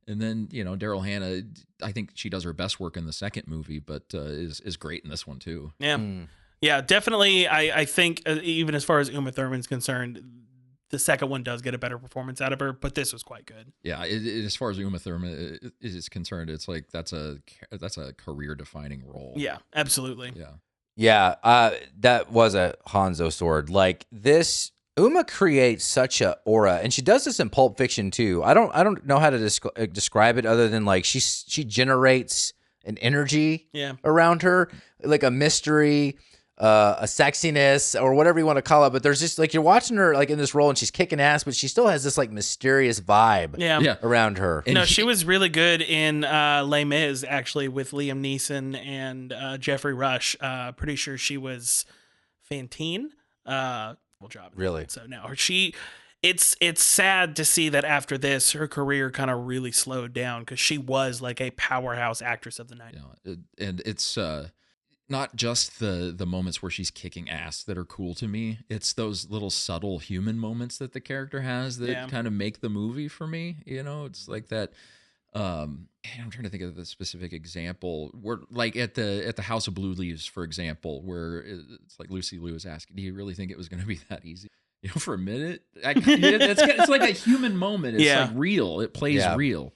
And then Daryl Hannah, I think she does her best work in the second movie, but is great in this one too. Yeah. Yeah, definitely. I think even as far as Uma Thurman's concerned, the second one does get a better performance out of her, but this was quite good. Yeah, as far as Uma Thurman is concerned, it's like that's a career defining role. Yeah, absolutely. Yeah. Yeah, that was a Hanzo sword. Like this, Uma creates such a aura, and she does this in Pulp Fiction too. I don't know how to describe it other than like she generates an energy around her, like a mystery, a sexiness, or whatever you want to call it. But there's just like you're watching her like in this role, and she's kicking ass, but she still has this like mysterious vibe around her. No, she was really good in Les Mis, actually, with Liam Neeson and Jeffrey Rush. Pretty sure she was Fantine. Full job. Really? So no, it's sad to see that after this, her career kind of really slowed down because she was like a powerhouse actress of the night. Yeah, and it's not just the moments where she's kicking ass that are cool to me. It's those little subtle human moments that the character has that kind of make the movie for me. It's like that. I'm trying to think of the specific example where, like at the House of Blue Leaves, for example, where it's like Lucy Liu is asking, "Do you really think it was going to be that easy?" For a minute, it's like a human moment. It's like real. It plays real.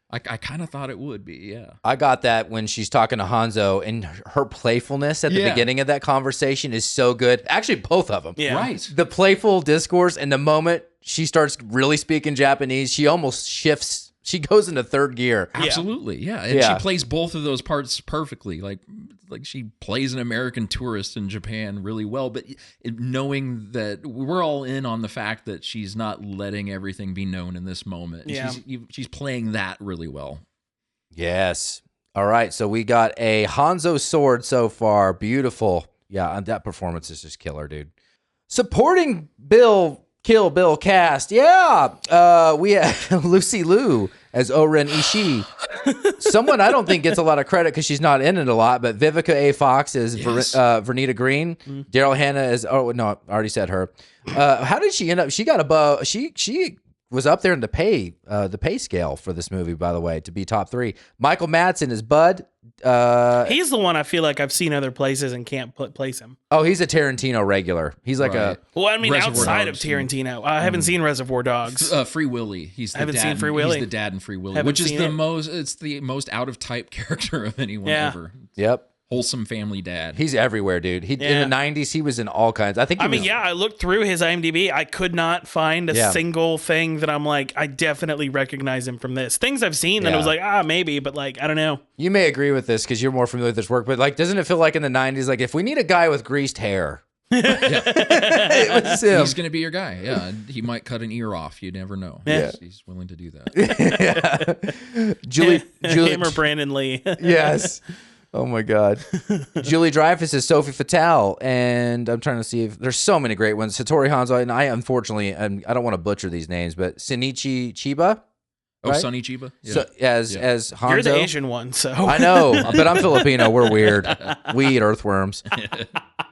I kind of thought it would be, yeah. I got that when she's talking to Hanzo, and her playfulness at the beginning of that conversation is so good. Actually, both of them. Yeah. Right. The playful discourse, and the moment she starts really speaking Japanese, she almost shifts. She goes into third gear. Absolutely, yeah. And she plays both of those parts perfectly. Like she plays an American tourist in Japan really well, but knowing that we're all in on the fact that she's not letting everything be known in this moment. Yeah. She's playing that really well. Yes. All right, so we got a Hanzo sword so far. Beautiful. Yeah, and that performance is just killer, dude. Supporting Kill Bill cast. Yeah. We have Lucy Liu as Oren Ishii. Someone I don't think gets a lot of credit because she's not in it a lot, but Vivica A. Fox is Vernita Green. Daryl Hannah is, I already said her. How did she end up? She got above, she was up there in the pay scale for this movie, by the way, to be top 3. Michael Madsen is Bud. He's the one I feel like I've seen other places and can't place him. Oh, he's a Tarantino regular. He's like Right. Well, I mean, Reservoir outside Dogs of Tarantino, I haven't seen Reservoir Dogs. Free Willy. He's the I haven't dad. seen Free Willy. He's the dad in Free Willy, Haven't which is seen the it. most. It's the most out of type character of anyone Yeah. ever. Yep. Wholesome family dad. He's everywhere, dude. In Yeah. the 90s, he was in all kinds. I think. I looked through his IMDb. I could not find a Yeah. single thing that I'm like, I definitely recognize him from this. Things I've seen that it was like, maybe, but like, I don't know. You may agree with this because you're more familiar with this work, but like, doesn't it feel like in the 90s, like if we need a guy with greased hair, it was him. He's going to be your guy. Yeah, he might cut an ear off. You never know. Yeah. He's willing to do that. Julie, Him or Brandon Lee. yes. Oh my God. Julie Dreyfus is Sophie Fatale, and I'm trying to see if there's so many great ones. Hattori Hanzo, and I unfortunately, I don't want to butcher these names, but Shinichi Chiba. Oh, Right? Sonny Chiba. Yeah. So as Hanzo. You're the Asian one, so. I know, but I'm Filipino. We're weird. We eat earthworms.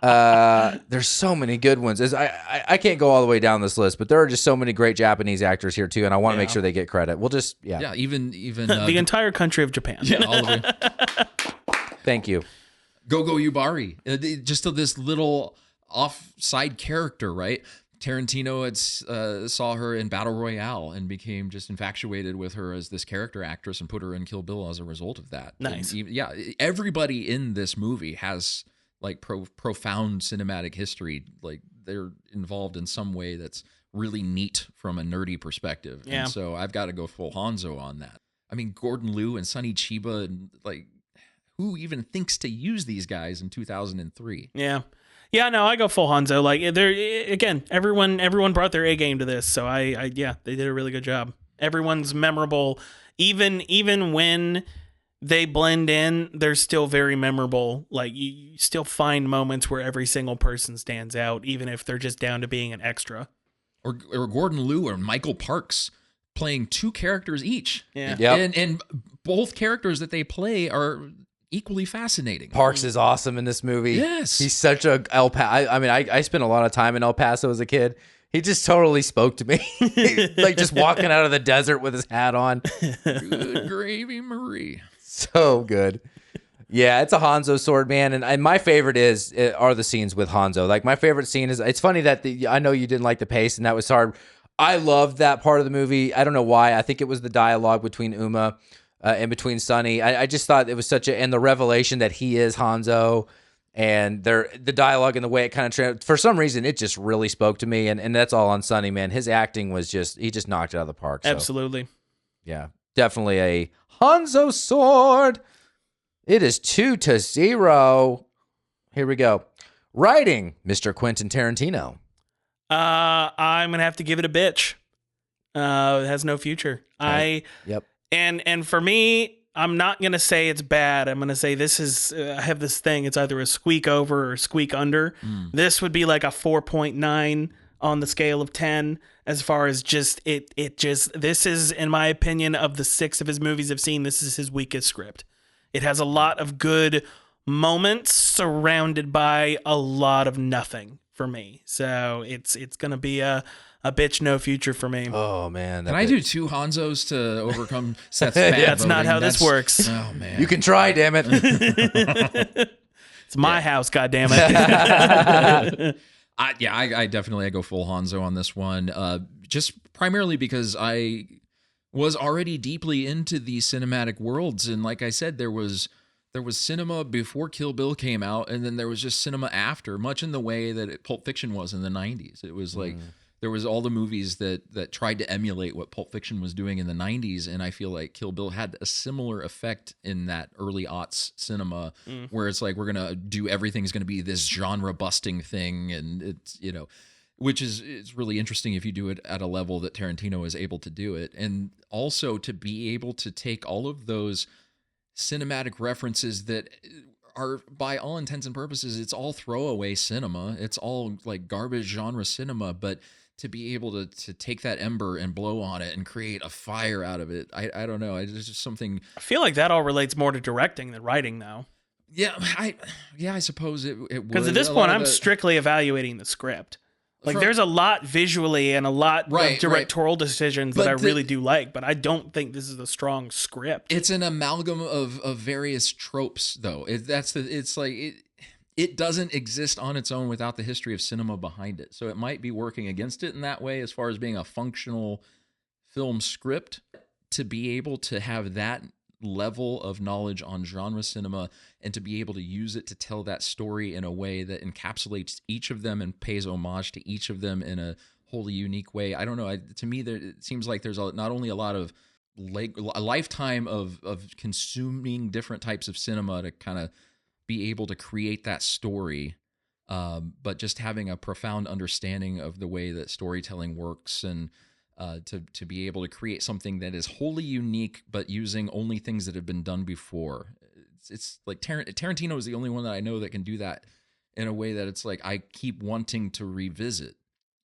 There's so many good ones. I can't go all the way down this list, but there are just so many great Japanese actors here too, and I want to make sure they get credit. We'll just Yeah, even the entire country of Japan. yeah, all of it. Thank you. Gogo Yubari, just this little offside character, right? Tarantino had saw her in Battle Royale and became just infatuated with her as this character actress and put her in Kill Bill as a result of that. Nice. And everybody in this movie has like profound cinematic history. Like they're involved in some way that's really neat from a nerdy perspective. Yeah. And so I've got to go full Hanzo on that. I mean, Gordon Liu and Sonny Chiba, and like, who even thinks to use these guys in 2003? Yeah. Yeah, no, I go full Hanzo. Like, they're, again, everyone brought their A game to this. So they did a really good job. Everyone's memorable. Even when they blend in, they're still very memorable. Like, you still find moments where every single person stands out, even if they're just down to being an extra. Or Gordon Liu or Michael Parks playing two characters each. Yeah. Yep. And both characters that they play are equally fascinating. Parks is awesome in this movie. Yes. He's such a El Paso. I mean, I spent a lot of time in El Paso as a kid. He just totally spoke to me. Like just walking out of the desert with his hat on. Good gravy, Marie. So good. Yeah, it's a Hanzo sword, man. And my favorite are the scenes with Hanzo. Like my favorite scene is, it's funny that I know you didn't like the pace and that was hard. I loved that part of the movie. I don't know why. I think it was the dialogue between Uma and between Sonny. I just thought it was and the revelation that he is Hanzo, and the dialogue and the way it kind of, for some reason, it just really spoke to me. And that's all on Sonny, man. His acting was he just knocked it out of the park. So, Absolutely. yeah, definitely a Hanzo sword. It is 2-0. Here we go. Writing, Mr. Quentin Tarantino. I'm going to have to give it a bitch. It has no future. Okay. Yep. And for me, I'm not going to say it's bad. I'm going to say this is, I have this thing. It's either a squeak over or squeak under. This would be like a 4.9 on the scale of 10 as far as just, this is, in my opinion, of the 6 of his movies I've seen, this is his weakest script. It has a lot of good moments surrounded by a lot of nothing for me. So it's going to be a bitch no future for me. Oh, man. Can I do 2 Hanzos to overcome Seth's bad That's not voting? how this works. Oh, man. You can try, damn it. It's my house, goddammit. I definitely go full Hanzo on this one. Just primarily because I was already deeply into these cinematic worlds, and like I said, there was cinema before Kill Bill came out, and then there was just cinema after, much in the way that Pulp Fiction was in the 90s. It was like there was all the movies that tried to emulate what Pulp Fiction was doing in the 90s, and I feel like Kill Bill had a similar effect in that early aughts cinema, where it's like we're going to do everything's going to be this genre-busting thing, and it's, which is really interesting if you do it at a level that Tarantino is able to do it. And also to be able to take all of those cinematic references that are, by all intents and purposes, it's all throwaway cinema. It's all like garbage genre cinema, but to be able to take that ember and blow on it and create a fire out of it, I don't know. It's just something. I feel like that all relates more to directing than writing, though. Yeah, I suppose it would. Because at this point, I'm strictly evaluating the script. Like there's a lot visually and a lot of directorial decisions that I really do like, but I don't think this is a strong script. It's an amalgam of various tropes, though. It doesn't exist on its own without the history of cinema behind it. So it might be working against it in that way as far as being a functional film script. To be able to have that level of knowledge on genre cinema and to be able to use it to tell that story in a way that encapsulates each of them and pays homage to each of them in a wholly unique way. I don't know. To me, it seems like there's not only a lot of a lifetime of consuming different types of cinema to kind of be able to create that story, but just having a profound understanding of the way that storytelling works and to be able to create something that is wholly unique, but using only things that have been done before. It's like Tarantino is the only one that I know that can do that in a way that it's like I keep wanting to revisit.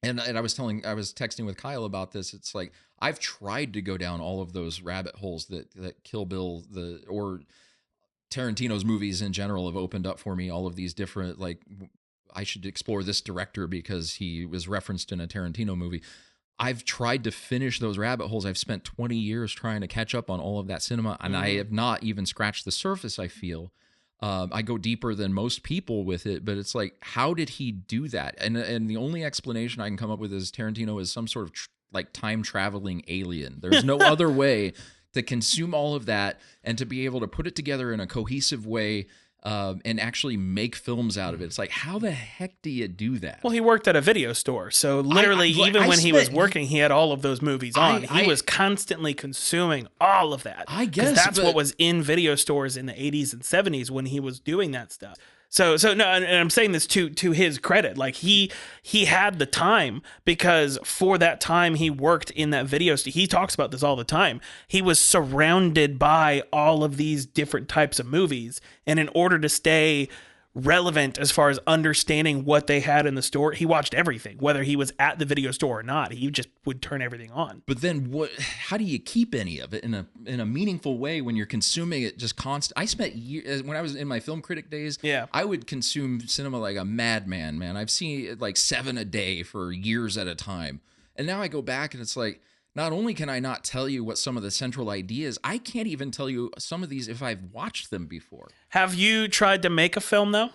And I was texting with Kyle about this. It's like I've tried to go down all of those rabbit holes that Kill Bill or Tarantino's movies in general have opened up for me. All of these different, like, I should explore this director because he was referenced in a Tarantino movie. I've tried to finish those rabbit holes. I've spent 20 years trying to catch up on all of that cinema, and I have not even scratched the surface, I feel. I go deeper than most people with it, but it's like, how did he do that? And the only explanation I can come up with is Tarantino is some sort of like time-traveling alien. There's no other way to consume all of that and to be able to put it together in a cohesive way and actually make films out of it. It's like, how the heck do you do that? Well, he worked at a video store, so literally, when he was working, he had all of those movies on. He was constantly consuming all of that. I guess that's what was in video stores in the 80s and 70s when he was doing that stuff. So no, and I'm saying this to his credit. Like he had the time, because for that time he worked in that video. He talks about this all the time. He was surrounded by all of these different types of movies, and in order to stay relevant as far as understanding what they had in the store, he watched everything, whether he was at the video store or not. He just would turn everything on. But then how do you keep any of it in a meaningful way when you're consuming it just constant? I spent years, when I was in my film critic days, I would consume cinema like a madman, man. I've seen like 7 a day for years at a time. And now I go back and it's like, not only can I not tell you what some of the central ideas, I can't even tell you some of these if I've watched them before. Have you tried to make a film, though?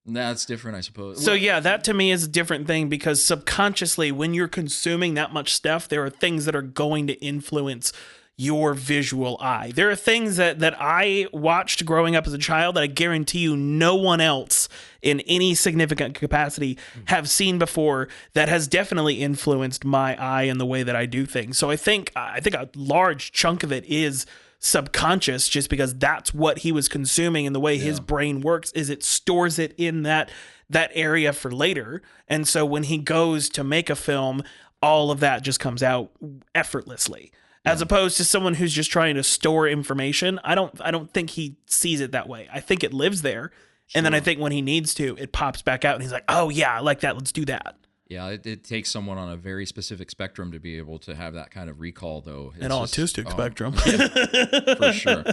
That's different, I suppose. So yeah, that to me is a different thing, because subconsciously, when you're consuming that much stuff, there are things that are going to influence your visual eye. There are things that I watched growing up as a child that I guarantee you no one else in any significant capacity have seen before, that has definitely influenced my eye and the way that I do things. So I think a large chunk of it is subconscious, just because that's what he was consuming, and the way his brain works is it stores it in that area for later. And so when he goes to make a film, all of that just comes out effortlessly. As opposed to someone who's just trying to store information. I don't think he sees it that way. I think it lives there. Sure. And then I think when he needs to, it pops back out and he's like, oh yeah, I like that. Let's do that. Yeah, it takes someone on a very specific spectrum to be able to have that kind of recall, though. An autistic spectrum. For sure.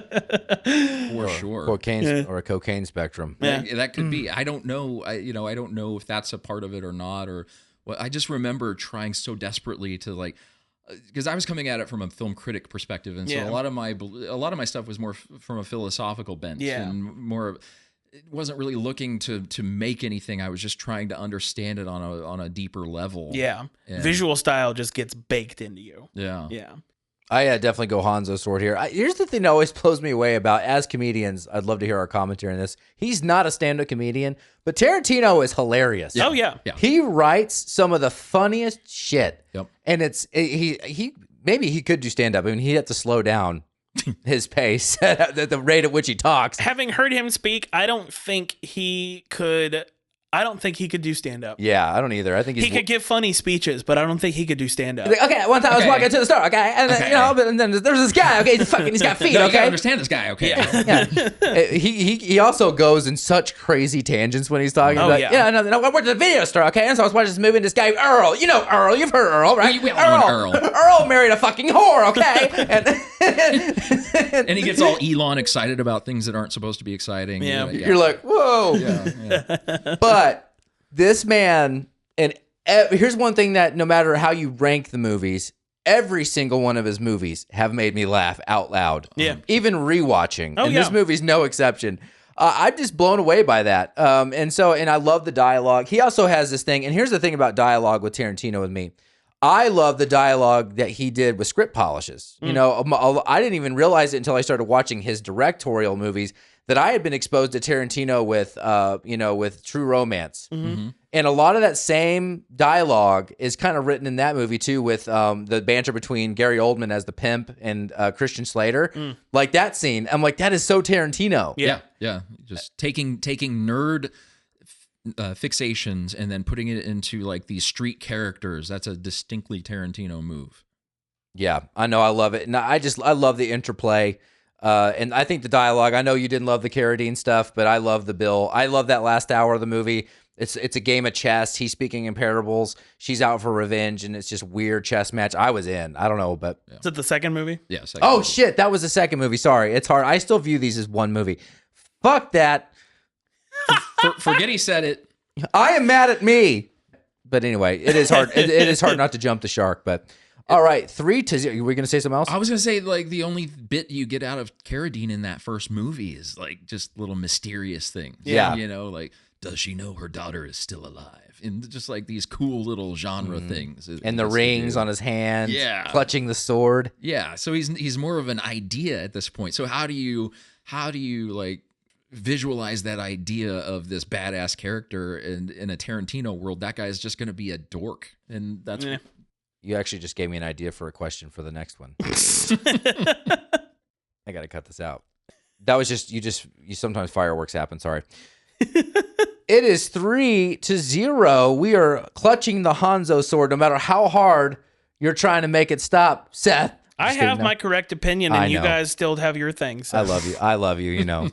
For sure. Cocaine or a cocaine spectrum. Yeah. That could be. I don't know. I don't know if that's a part of it or not. Or what. I just remember trying so desperately to like, because I was coming at it from a film critic perspective, and so a lot of my stuff was more from a philosophical bent, and more. It wasn't really looking to make anything. I was just trying to understand it on a deeper level. Yeah, visual style just gets baked into you. Yeah. I definitely go Hanzo sword here. Here's the thing that always blows me away about, as comedians, I'd love to hear our commentary on this. He's not a stand-up comedian, but Tarantino is hilarious. Yeah. Oh, yeah. He writes some of the funniest shit. Yep. And he maybe he could do stand-up. I mean, he'd have to slow down his pace at the rate at which he talks. Having heard him speak, I don't think he could do stand-up. Yeah, I don't either. I think he could give funny speeches, but I don't think he could do stand-up. Okay, one time I was walking to the store, okay, and and then there's this guy, okay, he's got feet, no, okay. You gotta understand this guy, okay. Yeah. He also goes in such crazy tangents when he's talking. No, I went to the video store, okay, and so I was watching this movie, and this guy Earl, Earl, you've heard Earl, right? We all know Earl. Earl married a fucking whore, okay. And he gets all Elon excited about things that aren't supposed to be exciting. Yeah. You're like, whoa. Yeah. But this man, and Here's one thing that no matter how you rank the movies, every single one of his movies have made me laugh out loud. Yeah. Even rewatching. Oh, and yeah. this movie's no exception. I'm just blown away by that. And I love the dialogue. He also has this thing, and here's the thing about dialogue with Tarantino with me. I love the dialogue that he did with script polishes. You know, I didn't even realize it until I started watching his directorial movies that I had been exposed to Tarantino with, with True Romance. And a lot of that same dialogue is kind of written in that movie too, with the banter between Gary Oldman as the pimp and Christian Slater. Like that scene, I'm like, that is so Tarantino. Yeah. Just taking nerd fixations and then putting it into like these street characters. That's a distinctly Tarantino move. Yeah, I know. I love it. And I love the interplay. And I think the dialogue, I know you didn't love the Carradine stuff, but I love the Bill. I love that last hour of the movie. It's a game of chess. He's speaking in parables. She's out for revenge, and it's just weird chess match. I was in. I don't know, but... Is it the second movie? Yeah. Oh, shit. That was the second movie. Sorry. It's hard. I still view these as one movie. Fuck that. Forget he said it. I am mad at me. But anyway, it is hard. it is hard not to jump the shark, but... All right, 3-0. Were we going to say something else? I was going to say, like, the only bit you get out of Carradine in that first movie is, like, just little mysterious things. Yeah. You know, like, does she know her daughter is still alive? And just, like, these cool little genre things. And the rings on his hand. Yeah. Clutching the sword. Yeah, so he's more of an idea at this point. So how do you like, visualize that idea of this badass character in a Tarantino world? That guy is just going to be a dork. And that's... Yeah. You actually just gave me an idea for a question for the next one. I got to cut this out. That was just you sometimes fireworks happen. Sorry. It is 3-0. We are clutching the Hanzo sword no matter how hard you're trying to make it stop. Seth. I have my correct opinion, and you know. guys still have your thing. So. I love you. I love you, you know.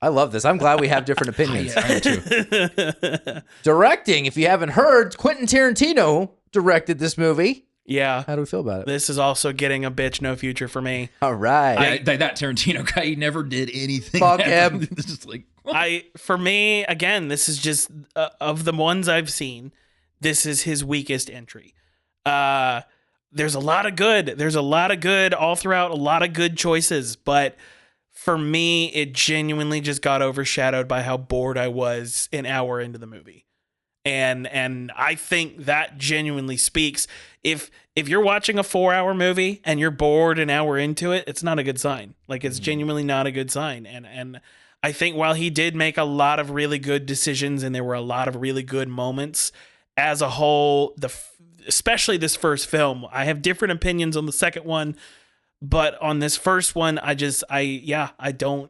I love this. I'm glad we have different opinions. I am too. Directing, if you haven't heard, Quentin Tarantino directed this movie. Yeah. How do we feel about it? This is also getting a bitch no future for me. All right. Yeah, that Tarantino guy, he never did anything. Fuck him. It's just like, For me, again, this is just of the ones I've seen, this is his weakest entry. There's a lot of good. There's a lot of good all throughout, a lot of good choices, but for me, it genuinely just got overshadowed by how bored I was an hour into the movie. And I think that genuinely speaks. If you're watching a 4-hour movie and you're bored an hour into it, it's not a good sign. Like, it's genuinely not a good sign. And I think while he did make a lot of really good decisions and there were a lot of really good moments, as a whole, especially this first film, I have different opinions on the second one, but on this first one, I don't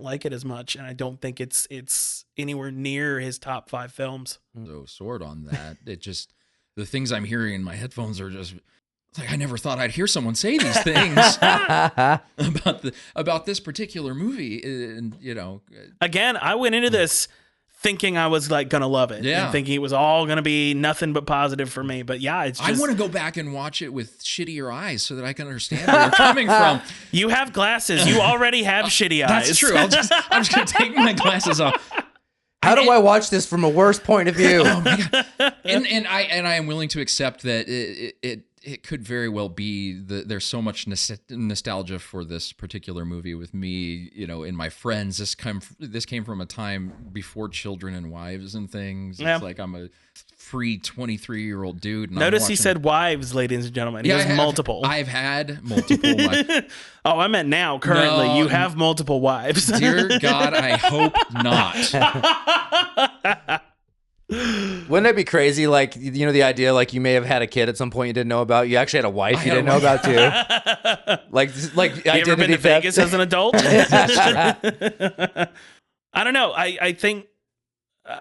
like it as much, and I don't think it's anywhere near his top 5 films. so sword on that. It just, the things I'm hearing in my headphones are just like, I never thought I'd hear someone say these things about this particular movie. And you know, again, I went into this thinking I was like gonna love it, and thinking it was all gonna be nothing but positive for me. But yeah, it's just, I want to go back and watch it with shittier eyes so that I can understand where you're coming from. You have glasses. You already have shitty eyes. That's true. I'm just gonna take my glasses off. How do I watch this from a worse point of view? Oh my God. And I am willing to accept that it could very well be there's so much nostalgia for this particular movie with me, you know, and my friends. This came from a time before Children and Wives and things. Yeah. It's like I'm a free 23-year-old dude. And Notice he said wives, ladies and gentlemen. He has multiple. I've had multiple. Oh, I meant now, currently. No, you have multiple wives. Dear God, I hope not. Wouldn't that be crazy? Like, you know, the idea, like, you may have had a kid at some point you didn't know about. You actually had a wife you didn't know about too. like you ever been to theft. Vegas as an adult? I don't know. I think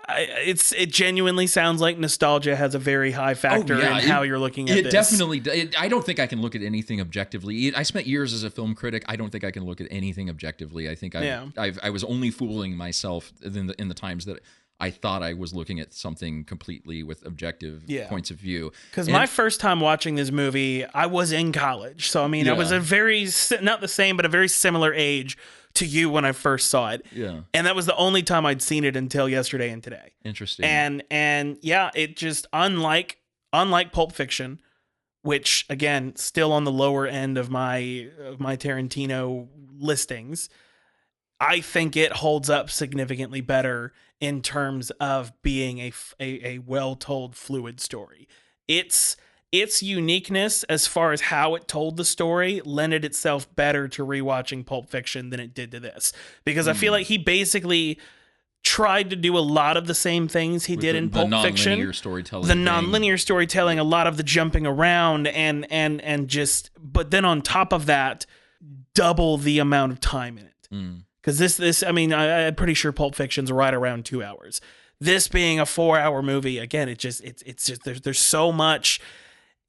it genuinely sounds like nostalgia has a very high factor in how you're looking at it. This. Definitely. I don't think I can look at anything objectively. I spent years as a film critic. I don't think I can look at anything objectively. I think I was only fooling myself in the times that I thought I was looking at something completely with objective points of view. Because my first time watching this movie, I was in college. So, I mean, I was a very, not the same, but a very similar age to you when I first saw it. Yeah. And that was the only time I'd seen it until yesterday and today. Interesting. And yeah, it just, unlike unlike Pulp Fiction, which again, still on the lower end of my Tarantino listings, I think it holds up significantly better in terms of being a well-told, fluid story. Its uniqueness as far as how it told the story lended itself better to rewatching Pulp Fiction than it did to this, because I feel like he basically tried to do a lot of the same things he did in Pulp Fiction. The non-linear storytelling. The non-linear storytelling, a lot of the jumping around, and just, but then on top of that, double the amount of time in it. Because this, I mean, I'm pretty sure Pulp Fiction's right around 2 hours. This being a 4-hour movie, again, it's just there's so much.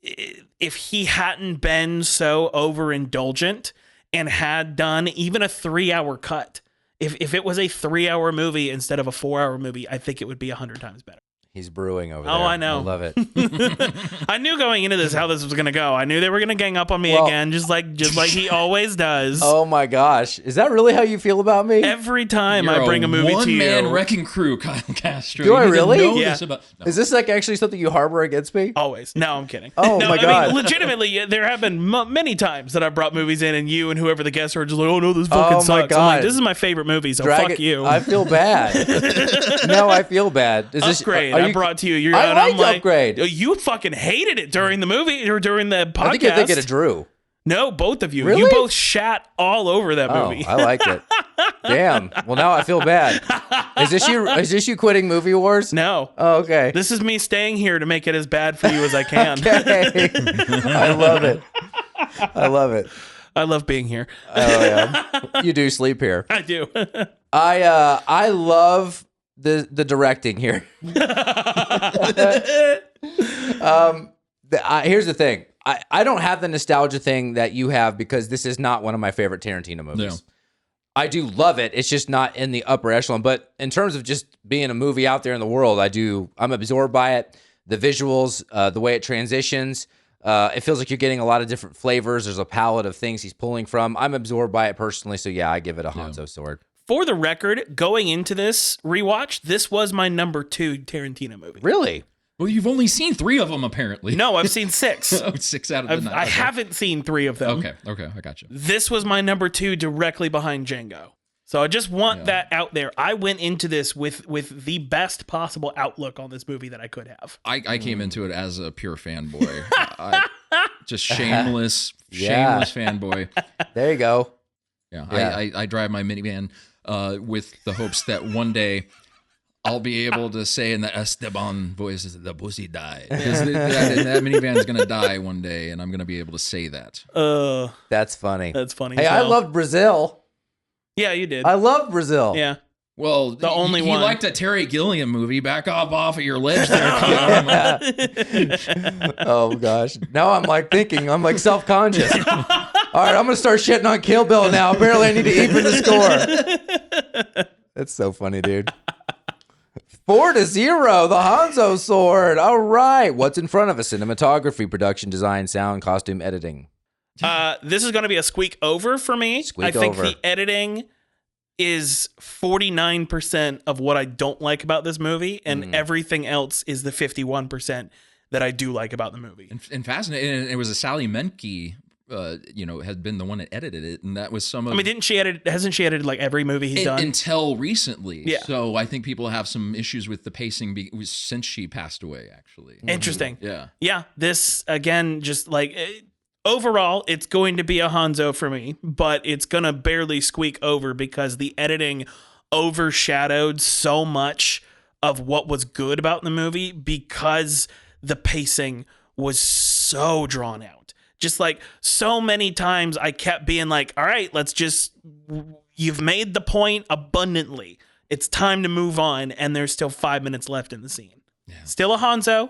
If he hadn't been so overindulgent and had done even a 3-hour cut, if it was a 3-hour movie instead of a 4-hour movie, I think it would be 100 times better. He's brewing over there. Oh, I know. I love it. I knew going into this how this was going to go. I knew they were going to gang up on me again, just like he always does. Oh my gosh, is that really how you feel about me? Every time You're I bring a movie to you, one-man wrecking crew, Kyle Castro. Do I really? Yeah. No. Is this like actually something you harbor against me? always. No, I'm kidding. Oh no, my God. I mean, legitimately, there have been many times that I've brought movies in, and you and whoever the guests are just like, "Oh no, this fucking Oh my sucks." I'm God. like, "This is my favorite movie, so fuck you." I feel bad. No, I feel bad. Is this Upgrade. are I you- brought to you. I And like I'm like, Upgrade. You fucking hated it during the movie or during the podcast. I think you're thinking of Drew. No, both of you. Really? You both shat all over that Oh, movie. I liked it. Damn. Well, now I feel bad. Is this you quitting Movie Wars? No. Oh, okay. This is me staying here to make it as bad for you as I can. Okay. I love it. I love it. I love being here. Oh yeah. You do sleep here. I do. I love the directing here. Here's the thing. I don't have the nostalgia thing that you have because this is not one of my favorite Tarantino movies. No. I do love it. It's just not in the upper echelon. But in terms of just being a movie out there in the world, I'm absorbed by it. The visuals, the way it transitions, it feels like you're getting a lot of different flavors. There's a palette of things he's pulling from. I'm absorbed by it personally. So yeah, I give it a Hanzo sword. For the record, going into this rewatch, this was my number 2 Tarantino movie. Really? Well, you've only seen 3 of them, apparently. No, I've seen 6. Oh, 6 out of the 9. I haven't seen 3 of them. Okay, I got you. This was my number 2 directly behind Django. So I just want that out there. I went into this with the best possible outlook on this movie that I could have. I came into it as a pure fanboy. Just shameless fanboy. There you go. Yeah, Yeah. I drive my minivan with the hopes that one day I'll be able to say in the Esteban voice, "The pussy died." Because that minivan's going to die one day, and I'm going to be able to say that. That's funny. That's funny. Hey, as I hell. loved Brazil. Yeah, you did. I loved Brazil. Yeah. Well, The only he one. liked a Terry Gilliam movie. Back off of your ledge there, Kyle. Oh gosh. Now I'm like self-conscious. All right, I'm gonna start shitting on Kill Bill now. Apparently, I need to even the score. That's so funny, dude. 4-0, the Hanzo sword. All right, what's in front of us? Cinematography, production design, sound, costume, editing. This is going to be a squeak over for me. Squeak I think over. the editing is 49% of what I don't like about this movie, and everything else is the 51% that I do like about the movie. And fascinating. And it was a Sally Menke, had been the one that edited it, and that was some of. I mean, hasn't she edited like every movie he's done? Until recently. Yeah. So I think people have some issues with the pacing since she passed away, actually. Interesting. Yeah. Yeah. This, again, just like overall, it's going to be a Hanzo for me, but it's going to barely squeak over because the editing overshadowed so much of what was good about the movie because the pacing was so drawn out. Just like so many times I kept being like, all right, you've made the point abundantly. It's time to move on. And there's still 5 minutes left in the scene. Yeah. Still a Hanzo,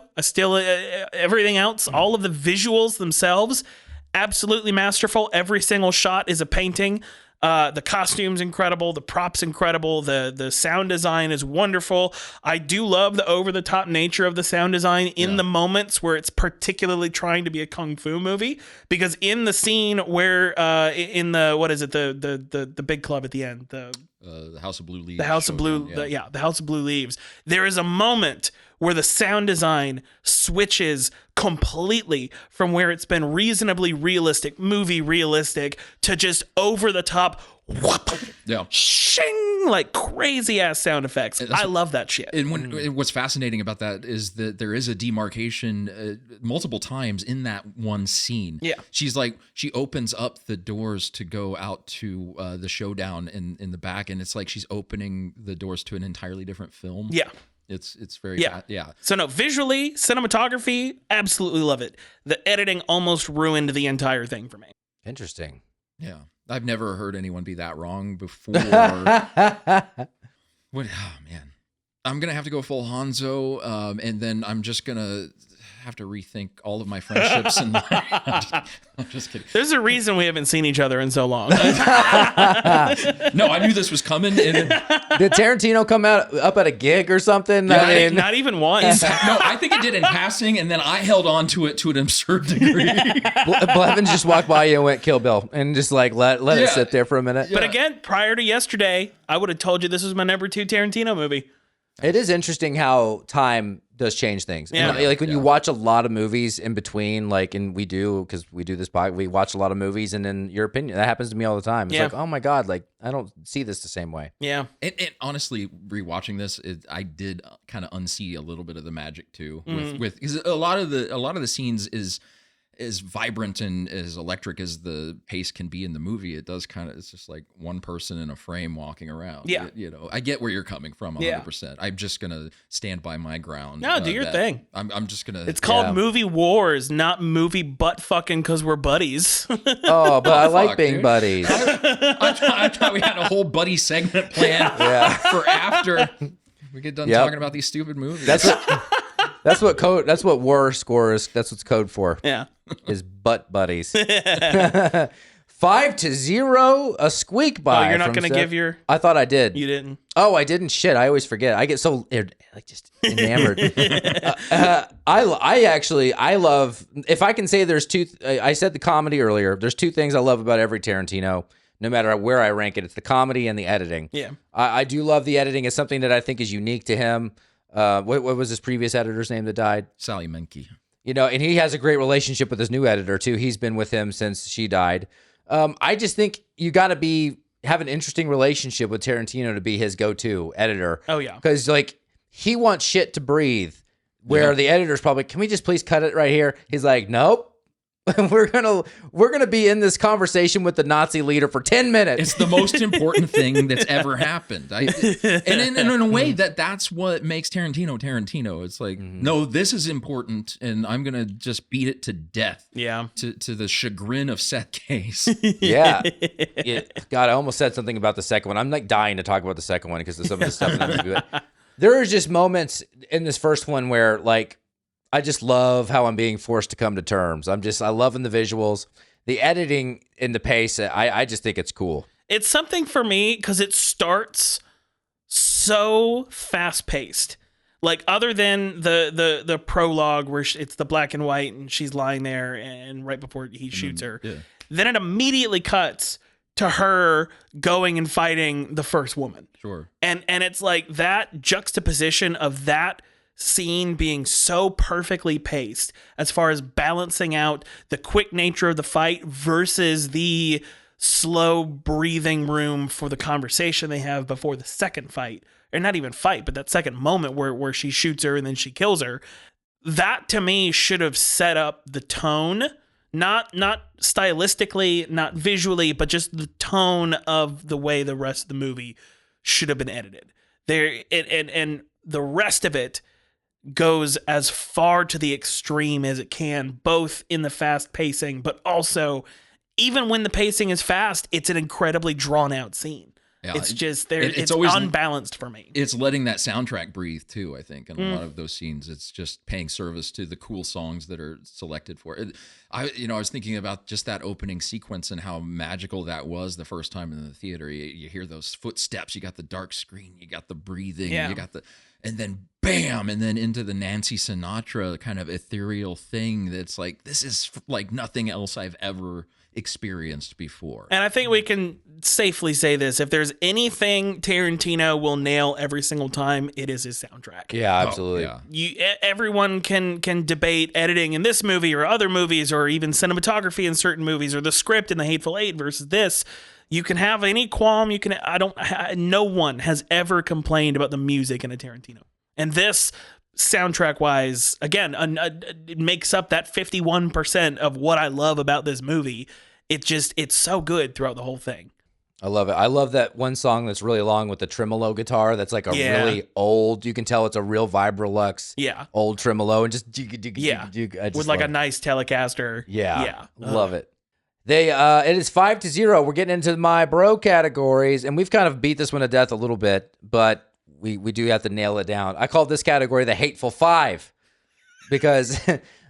everything else, all of the visuals themselves, absolutely masterful. Every single shot is a painting. The costume's incredible. The props incredible. The sound design is wonderful. I do love the over-the-top nature of the sound design in the moments where it's particularly trying to be a kung fu movie. Because in the scene where in the what is it the big club at the end The House of Blue Leaves. The House of Blue, the House of Blue Leaves. There is a moment where the sound design switches completely from where it's been reasonably realistic, movie realistic, to just over the top, whoop, shing, like crazy ass sound effects. I love that shit. And what's fascinating about that is that there is a demarcation multiple times in that one scene. Yeah. She opens up the doors to go out to the showdown in the back, and it's like she's opening the doors to an entirely different film. Yeah. It's very yeah. So no, visually, cinematography, absolutely love it. The editing almost ruined the entire thing for me. Interesting. Yeah. I've never heard anyone be that wrong before. Oh man. I'm going to have to go full Hanzo, and then I'm just going to have to rethink all of my friendships. And I'm just kidding. There's a reason we haven't seen each other in so long. No, I knew this was coming. And did Tarantino come up at a gig or something? Yeah, I mean, not even once. No, I think it did in passing, and then I held on to it to an absurd degree. Blevins just walked by you and went Kill Bill, and just like let it sit there for a minute. But again, prior to yesterday, I would have told you this was my number 2 Tarantino movie. It is interesting how time does change things. Yeah. And, like when you watch a lot of movies in between, like, and we do, because we do this podcast, we watch a lot of movies, and in your opinion, that happens to me all the time. It's like, oh my God, like I don't see this the same way. Yeah. And honestly, rewatching this, I did kind of unsee a little bit of the magic too. With because a lot of the scenes is as vibrant and as electric as the pace can be in the movie. It does it's just like one person in a frame walking around. Yeah. I get where you're coming from 100%. I'm just going to stand by my ground. No, do your thing. I'm just going to. It's called movie wars, not movie butt fucking because we're buddies. Oh, but I like being buddies. I thought we had a whole buddy segment planned for after we get done talking about these stupid movies. That's what war score is. That's what's code for. Yeah. Is butt buddies. 5-0, a squeak by. Oh, you're not going to give your. I thought I did. You didn't. Oh, I didn't. Shit, I always forget. I get so like just enamored. I love. If I can say there's two. I said the comedy earlier. There's two things I love about every Tarantino. No matter where I rank it, it's the comedy and the editing. Yeah. I do love the editing. It's something that I think is unique to him. What was his previous editor's name that died? Sally Menke. And he has a great relationship with his new editor too. He's been with him since she died. I just think you got to have an interesting relationship with Tarantino to be his go-to editor. Oh yeah, because like he wants shit to breathe, where the editor's probably, can we just please cut it right here? He's like, nope. We're gonna be in this conversation with the Nazi leader for 10 minutes. It's the most important thing that's ever happened. And in a way that's what makes Tarantino. It's like, no, this is important, and I'm gonna just beat it to death. Yeah. To the chagrin of Seth Case. Yeah. God, I almost said something about the second one. I'm like dying to talk about the second one because of some of the stuff in that movie. But there are just moments in this first one where like, I just love how I'm being forced to come to terms. I loving the visuals, the editing, and the pace. I just think it's cool. It's something for me because it starts so fast paced. Like other than the prologue where it's the black and white and she's lying there and right before he shoots her, then it immediately cuts to her going and fighting the first woman. Sure. And it's like that juxtaposition of that scene being so perfectly paced as far as balancing out the quick nature of the fight versus the slow breathing room for the conversation they have before the second fight, or not even fight, but that second moment where she shoots her and then she kills her. That to me should have set up the tone, not stylistically, not visually, but just the tone of the way the rest of the movie should have been edited there. And the rest of it goes as far to the extreme as it can, both in the fast pacing, but also even when the pacing is fast, it's an incredibly drawn out scene. Yeah, it's just there. It's always unbalanced for me. It's letting that soundtrack breathe too. I think in a lot of those scenes, it's just paying service to the cool songs that are selected for it. I was thinking about just that opening sequence and how magical that was the first time in the theater. You hear those footsteps. You got the dark screen. You got the breathing. You got and then bam, and then into the Nancy Sinatra kind of ethereal thing. That's like, this is like nothing else I've ever experienced before. And I think we can safely say this. If there's anything Tarantino will nail every single time, it is his soundtrack. Yeah, absolutely. Everyone can debate editing in this movie or other movies, or even cinematography in certain movies, or the script in The Hateful Eight versus this. You can have any qualm. No one has ever complained about the music in a Tarantino. And this, soundtrack wise, again, it makes up that 51% of what I love about this movie. It's so good throughout the whole thing. I love it. I love that one song that's really long with the tremolo guitar. That's like a really old, you can tell it's a real Vibrolux old tremolo, and just with like a nice Telecaster. Yeah. Love it. It is 5-0. We're getting into my bro categories, and we've kind of beat this one to death a little bit, but we do have to nail it down. I call this category the Hateful Five, because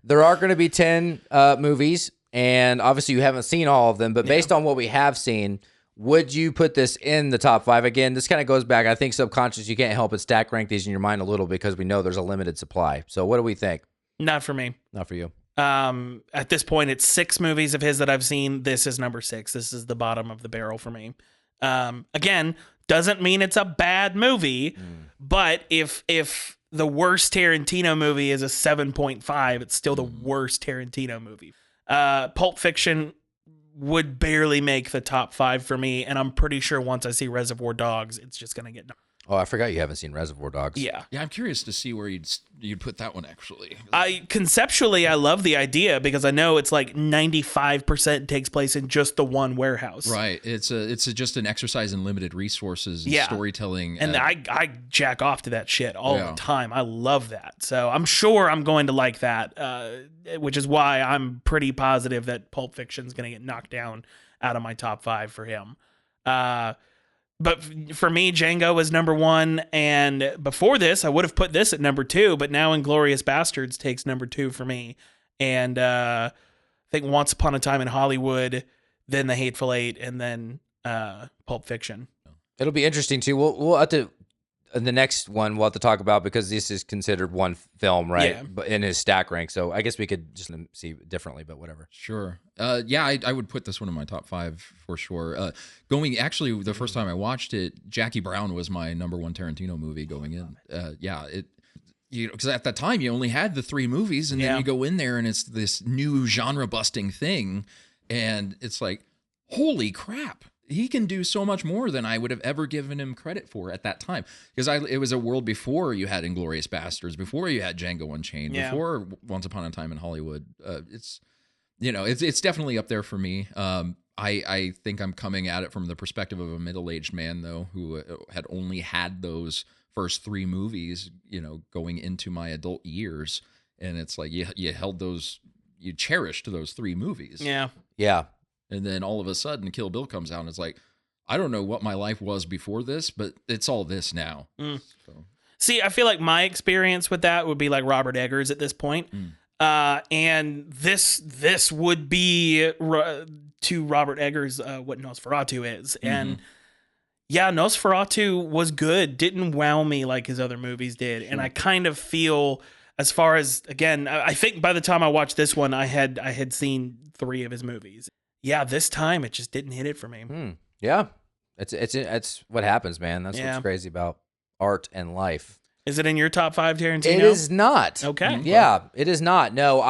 there are going to be 10 movies, and obviously you haven't seen all of them, but based on what we have seen, would you put this in the top 5? Again, this kind of goes back, I think subconscious, you can't help but stack rank these in your mind a little, because we know there's a limited supply. So what do we think? Not for me. Not for you. At this point, it's 6 movies of his that I've seen. This is number 6. This is the bottom of the barrel for me. Again, doesn't mean it's a bad movie, but if the worst Tarantino movie is a 7.5, it's still the worst Tarantino movie. Pulp Fiction would barely make the top 5 for me, and I'm pretty sure once I see Reservoir Dogs, it's just gonna get. Oh, I forgot you haven't seen Reservoir Dogs. Yeah, I'm curious to see where you'd put that one actually. Conceptually, I love the idea, because I know it's like 95% takes place in just the one warehouse. Right. It's just an exercise in limited resources and storytelling. And I jack off to that shit all the time. I love that. So I'm sure I'm going to like that, which is why I'm pretty positive that Pulp Fiction's going to get knocked down out of my top 5 for him. But for me, Django was number 1, and before this, I would have put this at number 2, but now Inglourious Bastards takes number 2 for me, and I think Once Upon a Time in Hollywood, then The Hateful Eight, and then Pulp Fiction. It'll be interesting too. We'll have to, the next one we'll have to talk about, because this is considered one film, right? Yeah. But in his stack rank, so I guess we could just see differently, but whatever. Sure. I would put this one in my top 5 for sure. Actually, the first time I watched it, Jackie Brown was my number 1 Tarantino movie going in. Because at that time you only had the 3 movies, and then you go in there and it's this new genre busting thing, and it's like, holy crap. He can do so much more than I would have ever given him credit for at that time. Because it was a world before you had Inglourious Bastards, before you had Django Unchained, before Once Upon a Time in Hollywood. It's definitely up there for me. I think I'm coming at it from the perspective of a middle-aged man, though, who had only had those first 3 movies, going into my adult years. And it's like you held those, you cherished those 3 movies. Yeah. Yeah. And then all of a sudden, Kill Bill comes out, and it's like, I don't know what my life was before this, but it's all this now. So. See, I feel like my experience with that would be like Robert Eggers at this point. And this would be to Robert Eggers what Nosferatu is. And Nosferatu was good. Didn't wow me like his other movies did. And I kind of feel, as far as, again, I think by the time I watched this one, I had seen 3 of his movies. Yeah, this time it just didn't hit it for me. Yeah, it's what happens, man. That's what's crazy about art and life. Is it in your top 5, Tarantino? It is not. Okay. Yeah, it is not. No,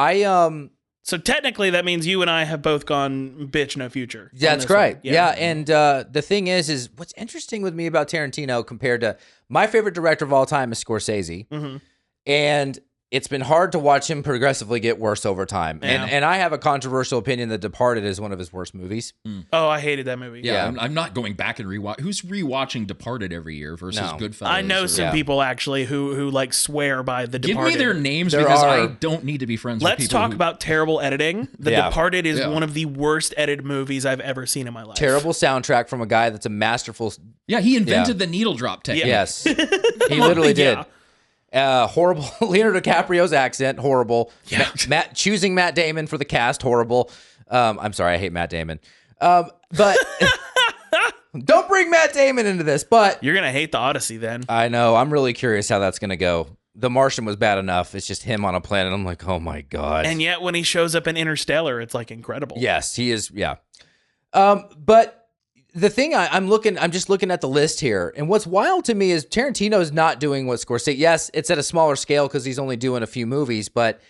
So technically, that means you and I have both gone bitch no future. That's right. Yeah, and the thing is what's interesting with me about Tarantino compared to my favorite director of all time is Scorsese, and it's been hard to watch him progressively get worse over time. Yeah. And I have a controversial opinion that Departed is one of his worst movies. Oh, I hated that movie. Yeah. I'm not going back and rewatch. Who's rewatching Departed every year versus Goodfellas? I know some people actually who like swear by the Departed. Give me their names, because I don't need to be friends with people. Let's talk about terrible editing. The Departed is one of the worst edited movies I've ever seen in my life. Terrible soundtrack from a guy that's a masterful... Yeah, he invented the needle drop technique. Yes, he literally did. Horrible. Leonardo DiCaprio's accent, horrible. Yeah. Choosing Matt Damon for the cast, horrible. I'm sorry, I hate Matt Damon. But don't bring Matt Damon into this. But you're gonna hate The Odyssey then. I know. I'm really curious how that's gonna go. The Martian was bad enough. It's just him on a planet. I'm like, oh my god. And yet, when he shows up in Interstellar, it's like incredible. Yes, he is. Yeah. But the thing I'm just looking at the list here, and what's wild to me is Tarantino's not doing what Scorsese. Yes, it's at a smaller scale because he's only doing a few movies, but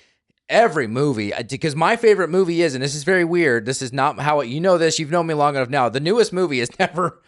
every movie, because my favorite movie is, and this is very weird, this is not how you know this, you've known me long enough now, the newest movie is never,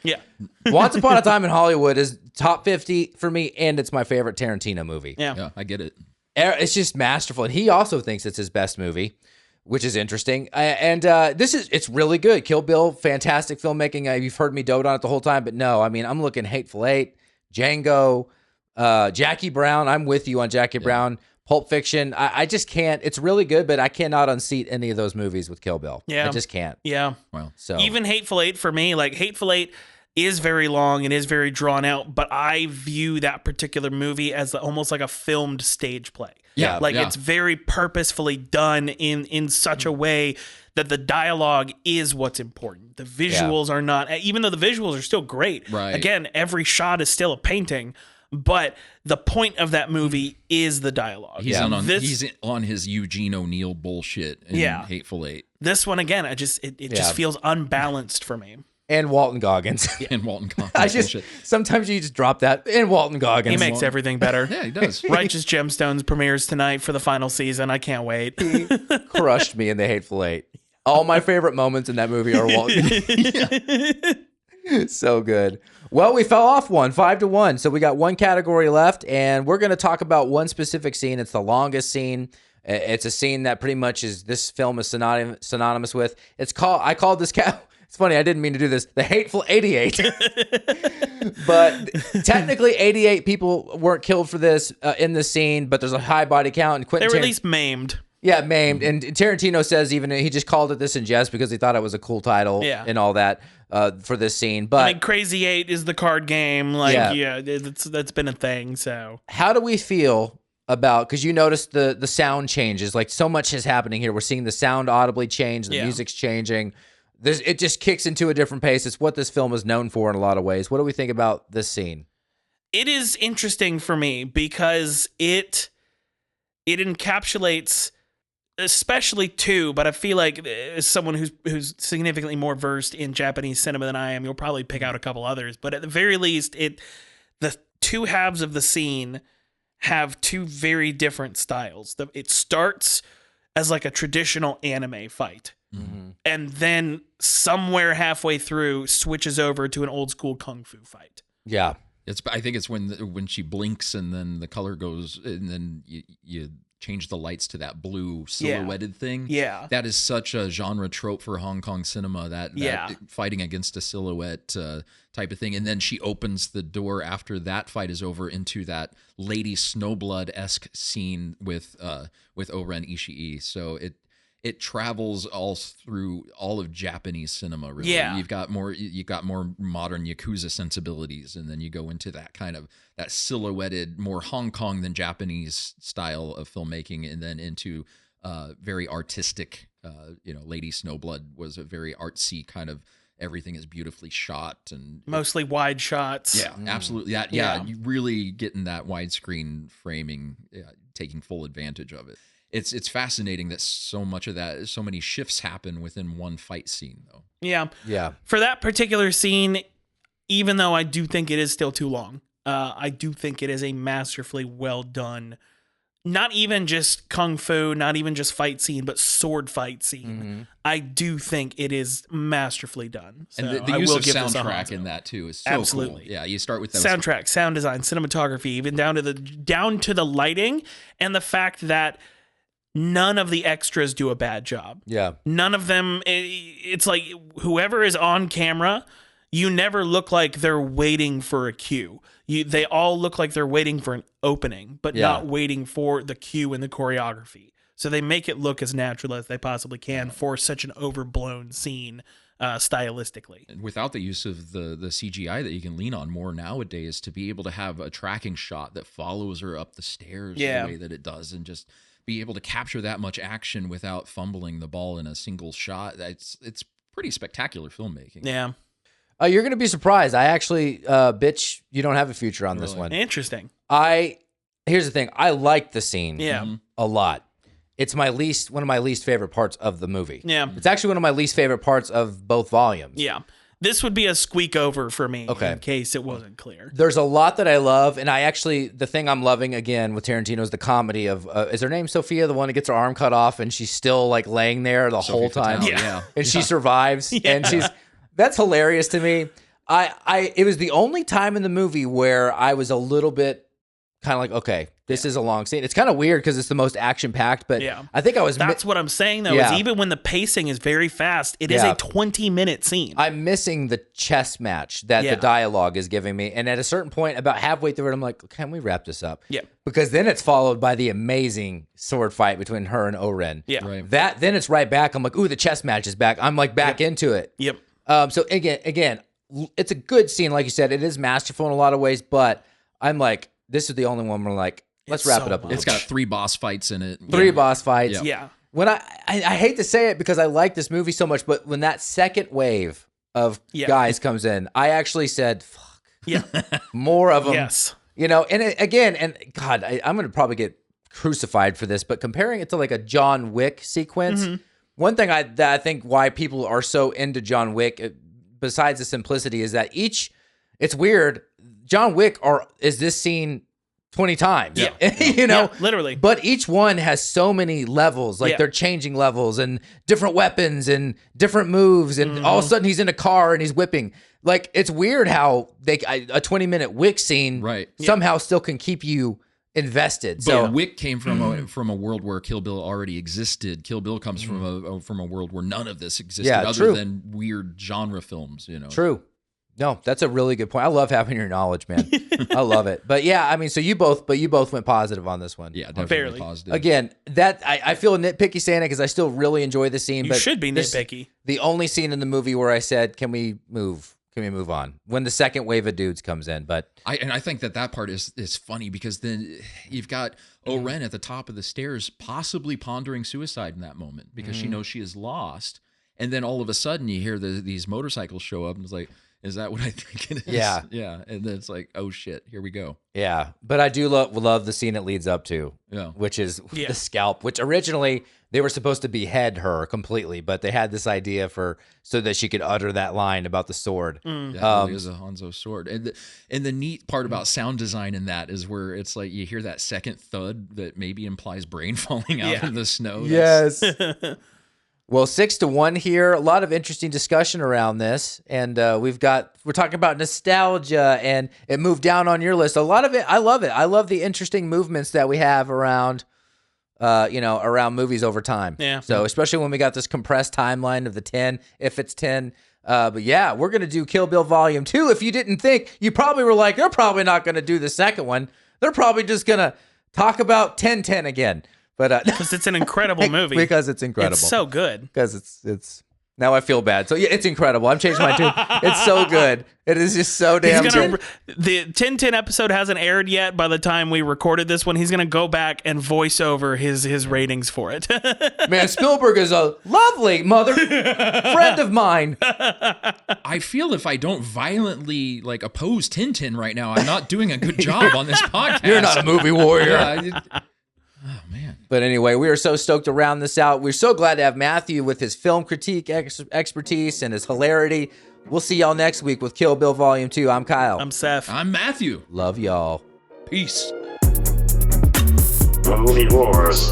Once Upon a Time in Hollywood is top 50 for me, and it's my favorite Tarantino movie. Yeah, I get it. It's just masterful, and he also thinks it's his best movie, which is interesting. And it's really good. Kill Bill, fantastic filmmaking. You've heard me dote on it the whole time, but no, I mean, I'm looking Hateful Eight, Django, Jackie Brown. I'm with you on Jackie Brown. Pulp Fiction. I just can't. It's really good, but I cannot unseat any of those movies with Kill Bill. Yeah. I just can't. Yeah. Well, So even Hateful Eight for me, like Hateful Eight is very long and is very drawn out, but I view that particular movie as almost like a filmed stage play. Yeah. Like it's very purposefully done in such a way that the dialogue is what's important. The visuals are not, even though the visuals are still great. Right. Again, every shot is still a painting, but the point of that movie is the dialogue. he's on his Eugene O'Neill bullshit in Hateful Eight. This one, again, it just feels unbalanced for me. and Walton Goggins. And Walton Goggins. Sometimes you just drop that. And Walton Goggins. He makes everything better. Yeah, he does. Righteous Gemstones premieres tonight for the final season. I can't wait. He crushed me in The Hateful Eight. All my favorite moments in that movie are Walton. So good. Well, we fell off 5-1. So we got one category left, and we're going to talk about one specific scene. It's the longest scene. It's a scene that pretty much this film is synonymous with. I called this it's funny, I didn't mean to do this. The Hateful 88. But technically 88 people weren't killed for this in the scene, but there's a high body count. And They were at least maimed. Yeah, maimed. And Tarantino says even he just called it this in jest because he thought it was a cool title and all that for this scene. But I mean, Crazy 8 is the card game. That's been a thing. So how do we feel about, because you noticed the sound changes, like so much is happening here. We're seeing the sound audibly change, the music's changing. It just kicks into a different pace. It's what this film is known for in a lot of ways. What do we think about this scene? It is interesting for me because it encapsulates, especially but I feel like as someone who's significantly more versed in Japanese cinema than I am, you'll probably pick out a couple others, but at the very least, the two halves of the scene have two very different styles. It starts as like a traditional anime fight, and then somewhere halfway through switches over to an old school kung fu fight. Yeah. I think it's when she blinks and then the color goes, and then you change the lights to that blue silhouetted thing. Yeah. That is such a genre trope for Hong Kong cinema, that fighting against a silhouette type of thing. And then she opens the door after that fight is over into that Lady Snowblood-esque scene with Oren Ishii. So it travels all through all of Japanese cinema, really. Yeah. You've got more modern Yakuza sensibilities, and then you go into that kind of that silhouetted, more Hong Kong than Japanese style of filmmaking, and then into very artistic, Lady Snowblood was a very artsy kind of, everything is beautifully shot and mostly wide shots. Yeah, absolutely. Yeah, you really getting that widescreen framing, taking full advantage of it. It's fascinating that so many shifts happen within one fight scene, though. Yeah. Yeah. For that particular scene, even though I do think it is still too long, I do think it is a masterfully well done, not even just kung fu, not even just fight scene, but sword fight scene. I do think it is masterfully done. So And the use of soundtrack in that too is so absolutely cool. Yeah, you start with those soundtrack, sound design, cinematography, even down to the lighting, and the fact that none of the extras do a bad job. Yeah. None of them. It's like whoever is on camera, you never look like they're waiting for a cue. They all look like they're waiting for an opening, but not waiting for the cue in the choreography. So they make it look as natural as they possibly can for such an overblown scene stylistically. Without the use of the CGI that you can lean on more nowadays, to be able to have a tracking shot that follows her up the stairs the way that it does, and just be able to capture that much action without fumbling the ball in a single shot. It's pretty spectacular filmmaking. Yeah. You're going to be surprised. I actually, bitch, you don't have a future on this one. Interesting. Here's the thing. I like the scene a lot. It's one of my least favorite parts of the movie. Yeah. It's actually one of my least favorite parts of both volumes. Yeah. This would be a squeak over for me Okay. in case it wasn't clear. There's a lot that I love, and the thing I'm loving again with Tarantino is the comedy of, is her name Sophia, the one that gets her arm cut off, and she's still like laying there the whole time, Yeah. and she survives, and that's hilarious to me. It was the only time in the movie where I was a little bit kind of like, okay, this is a long scene. It's kind of weird because it's the most action packed, but I think I was. That's what I'm saying though. Is even when the pacing is very fast, it is a 20-minute scene. I'm missing the chess match that the dialogue is giving me, and at a certain point, about halfway through it, I'm like, can we wrap this up? Yeah. Because then it's followed by the amazing sword fight between her and Oren. Yeah. Right. Then it's right back. I'm like, ooh, the chess match is back. I'm like back into it. Yep. So again, it's a good scene, like you said. It is masterful in a lot of ways, but I'm like, this is the only one where like, let's wrap it up. It's got 3 boss fights in it. 3 boss fights. Yeah. When I hate to say it because I like this movie so much, but when that second wave of guys comes in, I actually said, fuck. Yeah. More of them. Yes. You know, and God, I'm going to probably get crucified for this, but comparing it to like a John Wick sequence, one thing that I think why people are so into John Wick, besides the simplicity, is that it's weird. John Wick is this scene 20 times, you know, literally. But each one has so many levels, like they're changing levels and different weapons and different moves, and all of a sudden he's in a car and he's whipping. Like, it's weird how a 20-minute Wick scene somehow still can keep you invested. But Wick came from a world where Kill Bill already existed. Kill Bill comes from a world where none of this existed, other than weird genre films. You know, True. No, that's a really good point. I love having your knowledge, man. I love it. But yeah, I mean, so you both went positive on this one. Yeah, definitely positive. Again, that I feel nitpicky saying it because I still really enjoy the scene. You should be nitpicky. The only scene in the movie where I said, "Can we move? Can we move on?" When the second wave of dudes comes in, but I think that part is funny because then you've got Oren at the top of the stairs, possibly pondering suicide in that moment because she knows she is lost, and then all of a sudden you hear these motorcycles show up, and it's like, is that what I think it is? Yeah. Yeah. And then it's like, oh shit, here we go. Yeah. But I do love the scene it leads up to, which is the scalp, which originally they were supposed to behead her completely, but they had this idea so that she could utter that line about the sword. Yeah, it is a Hanzo sword. And the neat part about sound design in that is where it's like you hear that second thud that maybe implies brain falling out in the snow. Yes. Well, 6-1 here. A lot of interesting discussion around this, and we're talking about nostalgia, and it moved down on your list. A lot of it, I love it. I love the interesting movements that we have around, around movies over time. Yeah. So especially when we got this compressed timeline of the 10, if it's 10. But yeah, we're gonna do Kill Bill Volume 2. If you didn't think, you probably were like, they're probably not gonna do the second one. They're probably just gonna talk about 10-10 again. But because it's an incredible movie. Because it's incredible. It's so good. Because it's now I feel bad. So yeah, it's incredible. I'm changing my tune. It's so good. It is just so damn good. The 10-10 episode hasn't aired yet. By the time we recorded this one, he's gonna go back and voice over his ratings for it. Man, Spielberg is a lovely friend of mine. I feel if I don't violently oppose Tintin right now, I'm not doing a good job on this podcast. You're not a movie warrior. Oh, man. But anyway, we are so stoked to round this out. We're so glad to have Matthew with his film critique expertise and his hilarity. We'll see y'all next week with Kill Bill Volume 2. I'm Kyle. I'm Seth. I'm Matthew. Love y'all. Peace. Movie Wars.